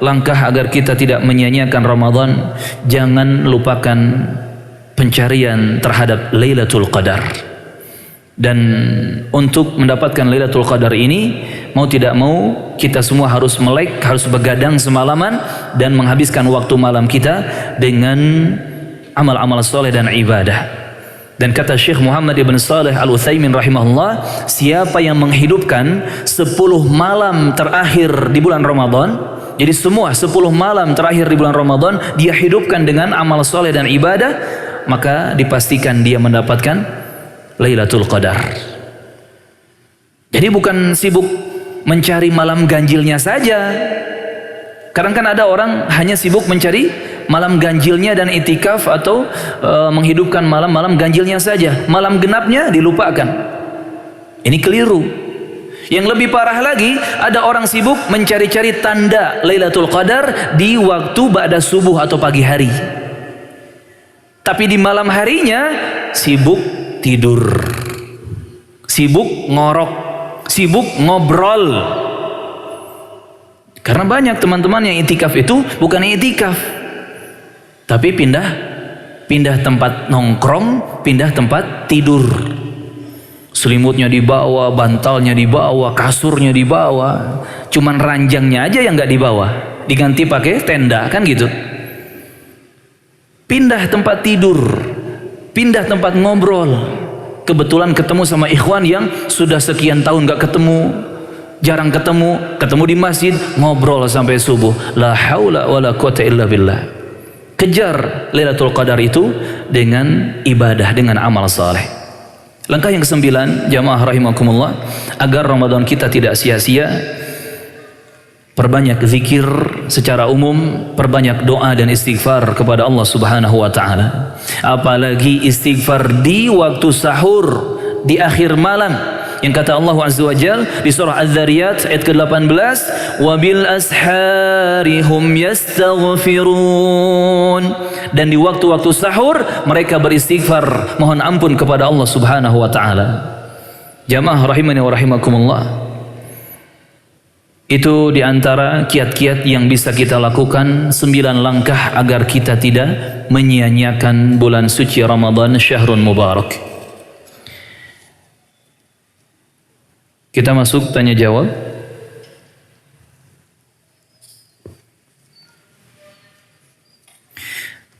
langkah agar kita tidak menyia-nyiakan Ramadan, jangan lupakan pencarian terhadap Lailatul Qadar. Dan untuk mendapatkan Lailatul Qadar ini, mau tidak mau kita semua harus melek, harus begadang semalaman dan menghabiskan waktu malam kita dengan amal-amal soleh dan ibadah. Dan kata Syekh Muhammad ibn Saleh Al-Utsaimin rahimahullah, siapa yang menghidupkan 10 malam terakhir di bulan Ramadan, jadi semua 10 malam terakhir di bulan Ramadan dia hidupkan dengan amal soleh dan ibadah, maka dipastikan dia mendapatkan Lailatul Qadar. Jadi bukan sibuk mencari malam ganjilnya saja. Kadang kan ada orang hanya sibuk mencari malam ganjilnya dan itikaf atau menghidupkan malam-malam ganjilnya saja. Malam genapnya dilupakan. Ini keliru. Yang lebih parah lagi, ada orang sibuk mencari-cari tanda Lailatul Qadar di waktu ba'da subuh atau pagi hari. Tapi di malam harinya sibuk tidur, sibuk ngorok, sibuk ngobrol. Karena banyak teman-teman yang itikaf itu bukan itikaf, tapi pindah tempat nongkrong, pindah tempat tidur. Selimutnya dibawa, bantalnya dibawa, kasurnya dibawa, cuman ranjangnya aja yang nggak dibawa, diganti pakai tenda, kan gitu. Pindah tempat tidur, pindah tempat ngobrol. Kebetulan ketemu sama ikhwan yang sudah sekian tahun gak ketemu, jarang ketemu di masjid, ngobrol sampai subuh. La haula wala quwata illa billah. Kejar Lailatul Qadar itu dengan ibadah, dengan amal saleh. Langkah yang ke-9, jamaah rahimakumullah, agar Ramadan kita tidak sia-sia, perbanyak zikir secara umum, perbanyak doa dan istighfar kepada Allah Subhanahu wa taala. Apalagi istighfar di waktu sahur, di akhir malam. Yang kata Allah Azza wa Jalla di surah Az-Zariyat ayat ke-18, "Wa bil ashari hum yastaghfirun." Dan di waktu-waktu sahur mereka beristighfar, mohon ampun kepada Allah Subhanahu wa taala. Jamaah rahimani wa rahimakumullah. Itu diantara kiat-kiat yang bisa kita lakukan, 9 langkah agar kita tidak menyia-nyiakan bulan suci Ramadan, syahrun mubarak. Kita masuk tanya jawab.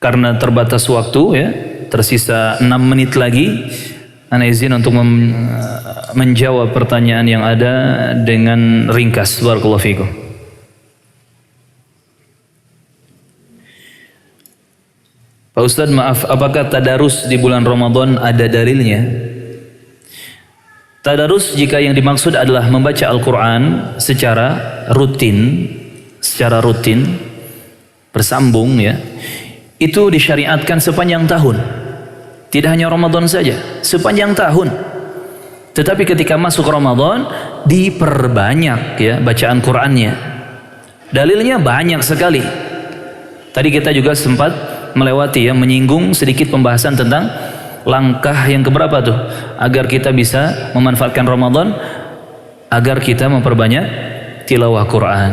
Karena terbatas waktu ya, tersisa 6 menit lagi. Ana izin untuk menjawab pertanyaan yang ada dengan ringkas. Barakallahu fikum. Pak Ustadz, maaf, apakah tadarus di bulan Ramadan ada dalilnya? Tadarus jika yang dimaksud adalah membaca Al-Quran secara rutin, bersambung ya, itu disyariatkan sepanjang tahun. Tidak hanya Ramadan saja, sepanjang tahun. Tetapi ketika masuk Ramadan, diperbanyak ya bacaan Qurannya. Dalilnya banyak sekali. Tadi kita juga sempat melewati ya, menyinggung sedikit pembahasan tentang langkah yang keberapa tuh agar kita bisa memanfaatkan Ramadan, agar kita memperbanyak tilawah Quran.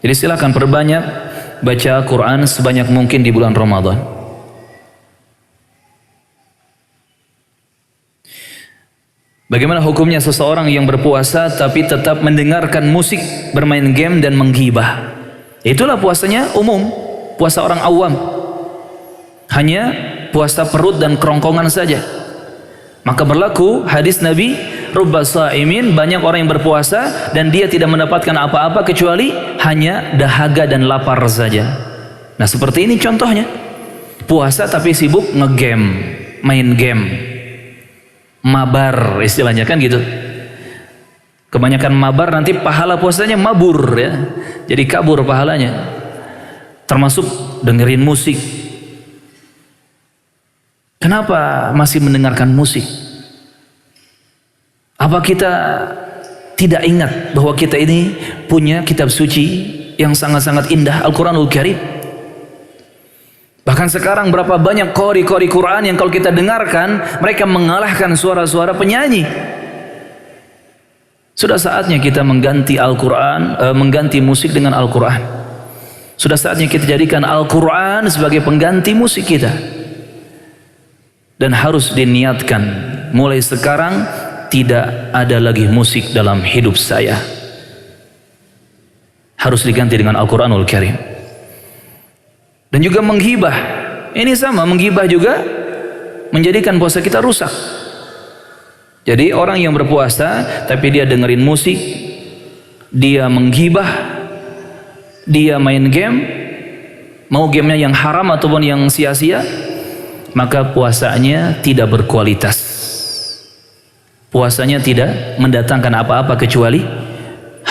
Jadi silakan perbanyak baca Quran sebanyak mungkin di bulan Ramadan. Bagaimana hukumnya seseorang yang berpuasa tapi tetap mendengarkan musik, bermain game dan menggibah? Itulah puasanya umum, puasa orang awam. Hanya puasa perut dan kerongkongan saja. Maka berlaku hadis Nabi, rubba shaimin, banyak orang yang berpuasa dan dia tidak mendapatkan apa-apa kecuali hanya dahaga dan lapar saja. Nah seperti ini contohnya, puasa tapi sibuk ngegame, main game, mabar istilahnya kan gitu. Kebanyakan mabar nanti pahala puasanya mabur ya, jadi kabur pahalanya. Termasuk dengerin musik. Kenapa masih mendengarkan musik? Apa kita tidak ingat bahwa kita ini punya kitab suci yang sangat-sangat indah, Al-Quranul Karim? Bahkan sekarang berapa banyak qori-qori Quran yang kalau kita dengarkan, mereka mengalahkan suara-suara penyanyi. Sudah saatnya kita mengganti Al-Quran, mengganti musik dengan Al-Quran. Sudah saatnya kita jadikan Al-Quran sebagai pengganti musik kita. Dan harus diniatkan mulai sekarang tidak ada lagi musik dalam hidup saya. Harus diganti dengan Al-Quranul Karim. Dan juga menghibah. Ini sama, menghibah juga menjadikan puasa kita rusak. Jadi orang yang berpuasa tapi dia dengerin musik, dia menghibah, dia main game, mau gamenya yang haram ataupun yang sia-sia, maka puasanya tidak berkualitas. Puasanya tidak mendatangkan apa-apa kecuali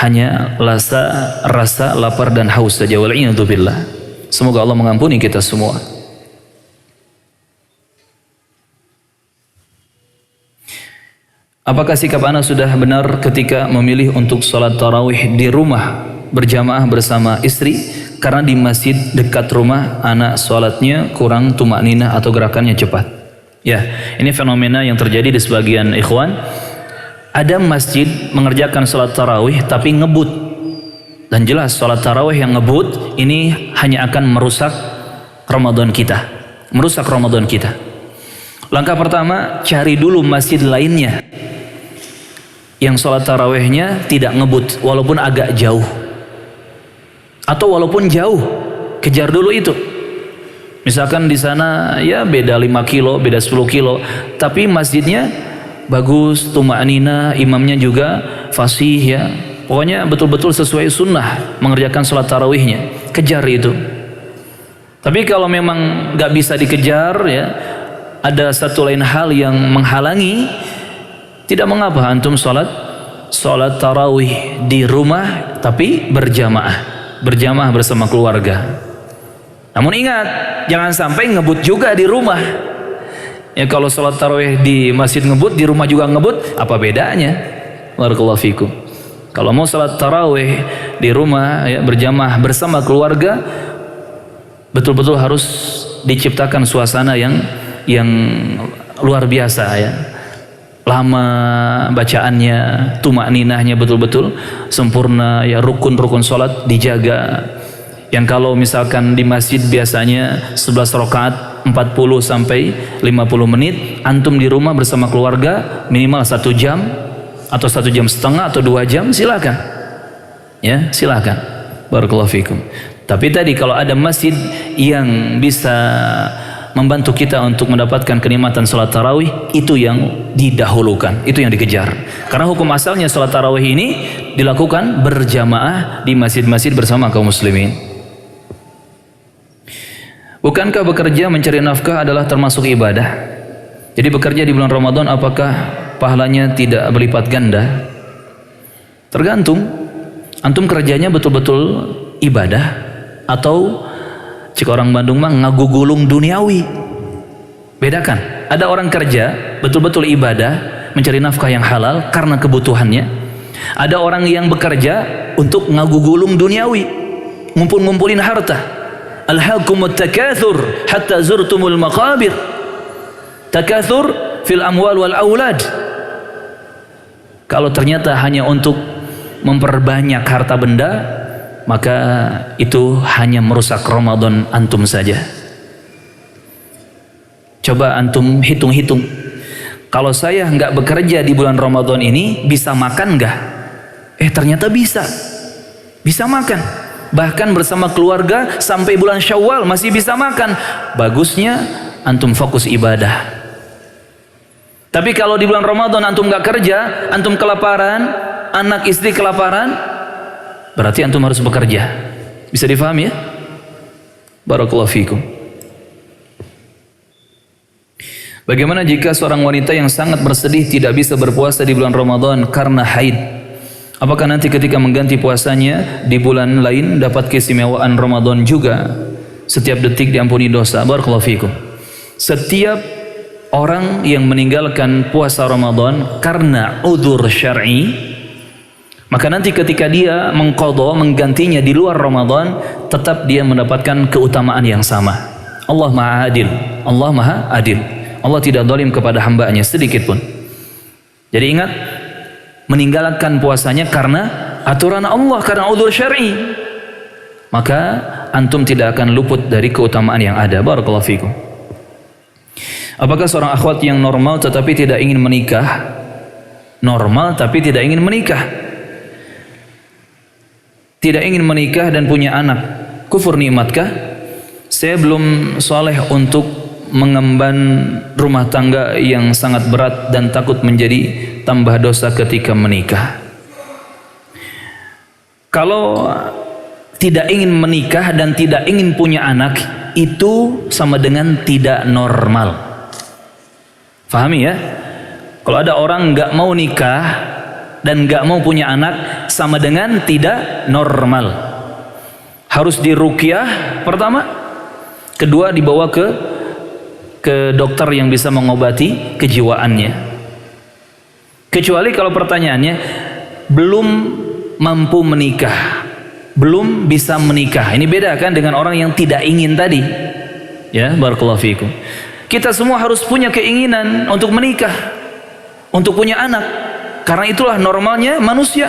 hanya rasa lapar dan haus saja. Wal'iyadzubillah. Semoga Allah mengampuni kita semua. Apakah sikap Ana sudah benar ketika memilih untuk sholat tarawih di rumah berjamaah bersama istri? Karena di masjid dekat rumah anak sholatnya kurang tumakninah atau gerakannya cepat. Ya, ini fenomena yang terjadi di sebagian ikhwan. Ada masjid mengerjakan sholat tarawih tapi ngebut. Dan jelas sholat tarawih yang ngebut ini hanya akan merusak Ramadan kita. Merusak Ramadan kita. Langkah pertama, cari dulu masjid lainnya yang sholat tarawihnya tidak ngebut walaupun agak jauh. Atau walaupun jauh, kejar dulu itu. Misalkan di sana ya beda 5 kilo, beda 10 kilo, tapi masjidnya bagus, tumakninah, imamnya juga fasih ya. Pokoknya betul-betul sesuai sunnah mengerjakan sholat tarawihnya. Kejar itu. Tapi kalau memang nggak bisa dikejar ya, ada satu lain hal yang menghalangi, tidak mengapa antum sholat tarawih di rumah tapi berjamaah bersama keluarga. Namun ingat, jangan sampai ngebut juga di rumah. Ya kalau sholat tarawih di masjid ngebut, di rumah juga ngebut, apa bedanya? Barakallahu fikum. Kalau mau sholat tarawih di rumah ya, berjamaah bersama keluarga, betul-betul harus diciptakan suasana yang luar biasa ya. Lama bacaannya, tumakninahnya betul-betul sempurna ya, rukun-rukun sholat dijaga. Yang kalau misalkan di masjid biasanya 11 rakaat 40 sampai 50 menit, antum di rumah bersama keluarga minimal 1 jam atau 1,5 jam atau 2 jam, silakan. Ya, silakan. Barakallahu fikum. Tapi tadi kalau ada masjid yang bisa membantu kita untuk mendapatkan kenikmatan salat tarawih, itu yang didahulukan, itu yang dikejar. Karena hukum asalnya salat tarawih ini dilakukan berjamaah di masjid-masjid bersama kaum muslimin. Bukankah bekerja mencari nafkah adalah termasuk ibadah? Jadi bekerja di bulan Ramadan apakah pahalanya tidak berlipat ganda? Tergantung. Antum kerjanya betul-betul ibadah atau jika orang Bandung mah ngagugulung duniawi. Bedakan. Ada orang kerja betul-betul ibadah, mencari nafkah yang halal karena kebutuhannya. Ada orang yang bekerja untuk ngagugulung duniawi, ngumpul-ngumpulin harta. Alhaakumut takatsur hatta zurtumul maqabir. Takatsur fil amwal wal aulad. Kalau ternyata hanya untuk memperbanyak harta benda, maka itu hanya merusak Ramadan antum saja. Coba antum hitung-hitung. Kalau saya nggak bekerja di bulan Ramadan ini, bisa makan nggak? Ternyata bisa. Bisa makan. Bahkan bersama keluarga sampai bulan Syawal masih bisa makan. Bagusnya antum fokus ibadah. Tapi kalau di bulan Ramadan antum nggak kerja, antum kelaparan, anak istri kelaparan, berarti antum harus bekerja. Bisa difahami ya? Barakallahu fikum. Bagaimana jika seorang wanita yang sangat bersedih tidak bisa berpuasa di bulan Ramadan karena haid? Apakah nanti ketika mengganti puasanya di bulan lain dapat keistimewaan Ramadan juga? Setiap detik diampuni dosa. Barakallahu fikum. Setiap orang yang meninggalkan puasa Ramadan karena udzur syar'i, maka nanti ketika dia mengqadha, menggantinya di luar Ramadan, tetap dia mendapatkan keutamaan yang sama. Allah Maha Adil. Allah Maha Adil. Allah tidak zalim kepada hambanya sedikit pun. Jadi ingat, meninggalkan puasanya karena aturan Allah, karena udzur syar'i, maka antum tidak akan luput dari keutamaan yang ada. Barakallahu fikum. Apakah seorang akhwat yang normal tetapi tidak ingin menikah? Normal tapi tidak ingin menikah. Tidak ingin menikah dan punya anak, kufur nikmatkah? Saya belum soleh untuk mengemban rumah tangga yang sangat berat dan takut menjadi tambah dosa ketika menikah. Kalau tidak ingin menikah dan tidak ingin punya anak, itu sama dengan tidak normal. Fahami ya? Kalau ada orang nggak mau nikah dan nggak mau punya anak, sama dengan tidak normal. Harus diruqyah pertama, kedua dibawa ke dokter yang bisa mengobati kejiwaannya. Kecuali kalau pertanyaannya belum mampu menikah, belum bisa menikah. Ini beda kan dengan orang yang tidak ingin tadi. Ya, barakallahu fikum. Kita semua harus punya keinginan untuk menikah, untuk punya anak. Karena itulah normalnya manusia.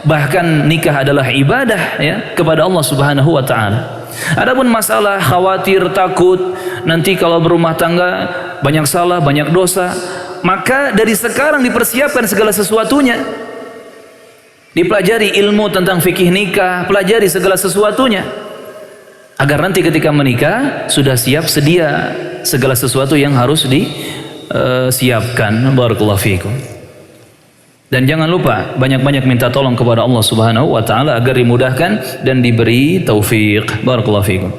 Bahkan nikah adalah ibadah ya kepada Allah Subhanahu wa taala. Adapun masalah khawatir, takut nanti kalau berumah tangga banyak salah, banyak dosa, maka dari sekarang dipersiapkan segala sesuatunya. Dipelajari ilmu tentang fikih nikah, pelajari segala sesuatunya. Agar nanti ketika menikah sudah siap sedia segala sesuatu yang harus disiapkan. Barakallahu fikum. Dan jangan lupa banyak-banyak minta tolong kepada Allah Subhanahu wa taala agar dimudahkan dan diberi taufik. Barakallahu fikum.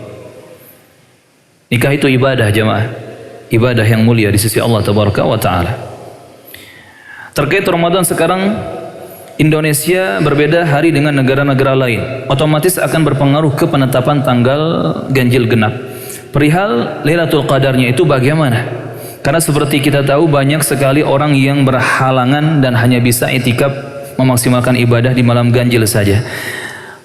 Nikah itu ibadah jemaah. Ibadah yang mulia di sisi Allah tabaraka wa taala. Terkait Ramadan sekarang, Indonesia berbeda hari dengan negara-negara lain. Otomatis akan berpengaruh ke penetapan tanggal ganjil genap. Perihal Lailatul Qadarnya itu bagaimana? Karena seperti kita tahu banyak sekali orang yang berhalangan dan hanya bisa itikaf memaksimalkan ibadah di malam ganjil saja.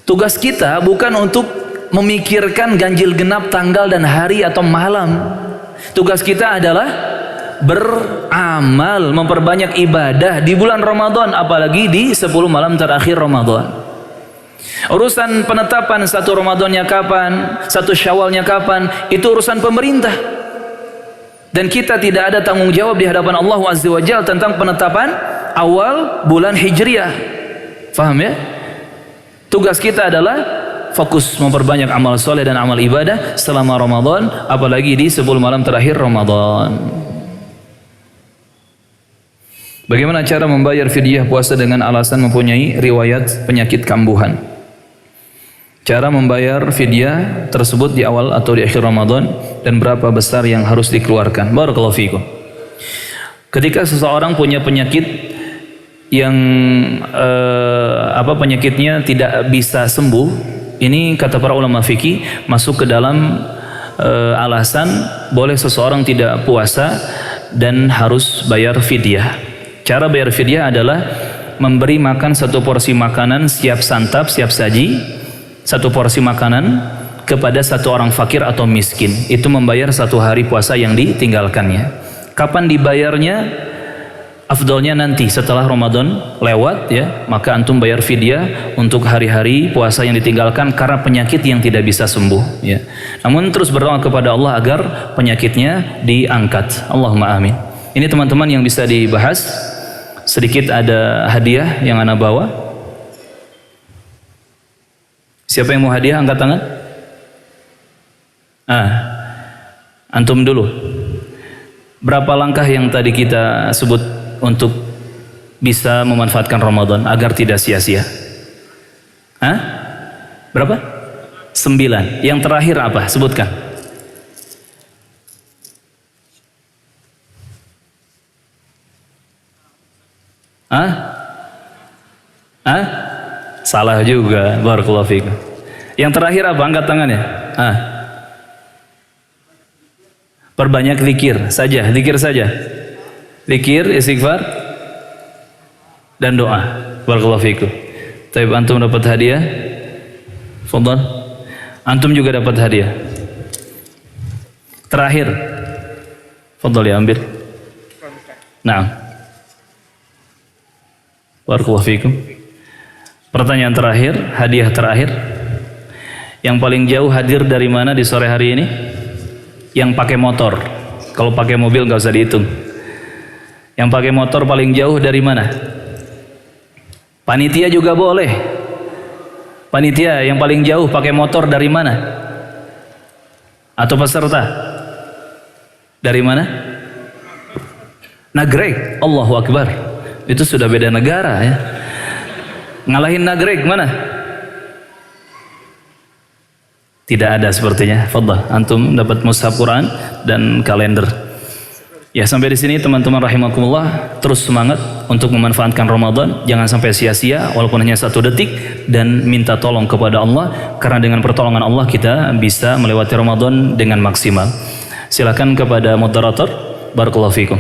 Tugas kita bukan untuk memikirkan ganjil genap tanggal dan hari atau malam. Tugas kita adalah beramal, memperbanyak ibadah di bulan Ramadan, apalagi di 10 malam terakhir Ramadan. Urusan penetapan satu Ramadannya kapan, satu Syawalnya kapan, itu urusan pemerintah. Dan kita tidak ada tanggung jawab di hadapan Allah Azza wa Jalla tentang penetapan awal bulan Hijriah. Faham ya? Tugas kita adalah fokus memperbanyak amal soleh dan amal ibadah selama Ramadan, apalagi di 10 malam terakhir Ramadan. Bagaimana cara membayar fidyah puasa dengan alasan mempunyai riwayat penyakit kambuhan? Cara membayar fidyah tersebut di awal atau di akhir Ramadan dan berapa besar yang harus dikeluarkan? Barakallahu fikum. Ketika seseorang punya penyakit yang penyakitnya tidak bisa sembuh, ini kata para ulama fikih masuk ke dalam alasan boleh seseorang tidak puasa dan harus bayar fidyah. Cara bayar fidyah adalah memberi makan satu porsi makanan siap santap, siap saji, satu porsi makanan kepada satu orang fakir atau miskin. Itu membayar satu hari puasa yang ditinggalkannya. Kapan dibayarnya? Afdolnya nanti setelah Ramadan lewat ya, maka antum bayar fidyah untuk hari-hari puasa yang ditinggalkan karena penyakit yang tidak bisa sembuh ya. Namun terus berdoa kepada Allah agar penyakitnya diangkat. Allahumma amin. Ini teman-teman yang bisa dibahas. Sedikit ada hadiah yang ana bawa. Siapa yang mau hadiah angkat tangan? Antum dulu. Berapa langkah yang tadi kita sebut untuk bisa memanfaatkan Ramadan agar tidak sia-sia? Berapa? 9. Yang terakhir apa? Sebutkan. Salah juga. Barakallahu fikum. Yang terakhir apa? Angkat tangannya. Perbanyak zikir saja, zikir saja. Zikir, istighfar dan doa. Barakallahu fikum. Taib, antum dapat hadiah. Fadhal. Antum juga dapat hadiah. Terakhir. Fadhal ya, ambil. Naam. Barakallahu fikum. Pertanyaan terakhir, hadiah terakhir. Yang paling jauh hadir dari mana di sore hari ini? Yang pakai motor. Kalau pakai mobil nggak usah dihitung. Yang pakai motor paling jauh dari mana? Panitia juga boleh. Panitia yang paling jauh pakai motor dari mana? Atau peserta? Dari mana? Nagreg. Allahu Akbar. Itu sudah beda negara ya. Ngalahin Nagreg mana? Tidak ada sepertinya. Fadhal, antum dapat mushaf Quran dan kalender. Ya, sampai di sini teman-teman rahimakumullah, terus semangat untuk memanfaatkan Ramadan, jangan sampai sia-sia walaupun hanya 1 detik, dan minta tolong kepada Allah karena dengan pertolongan Allah kita bisa melewati Ramadan dengan maksimal. Silakan kepada moderator. Barakallahu fikum.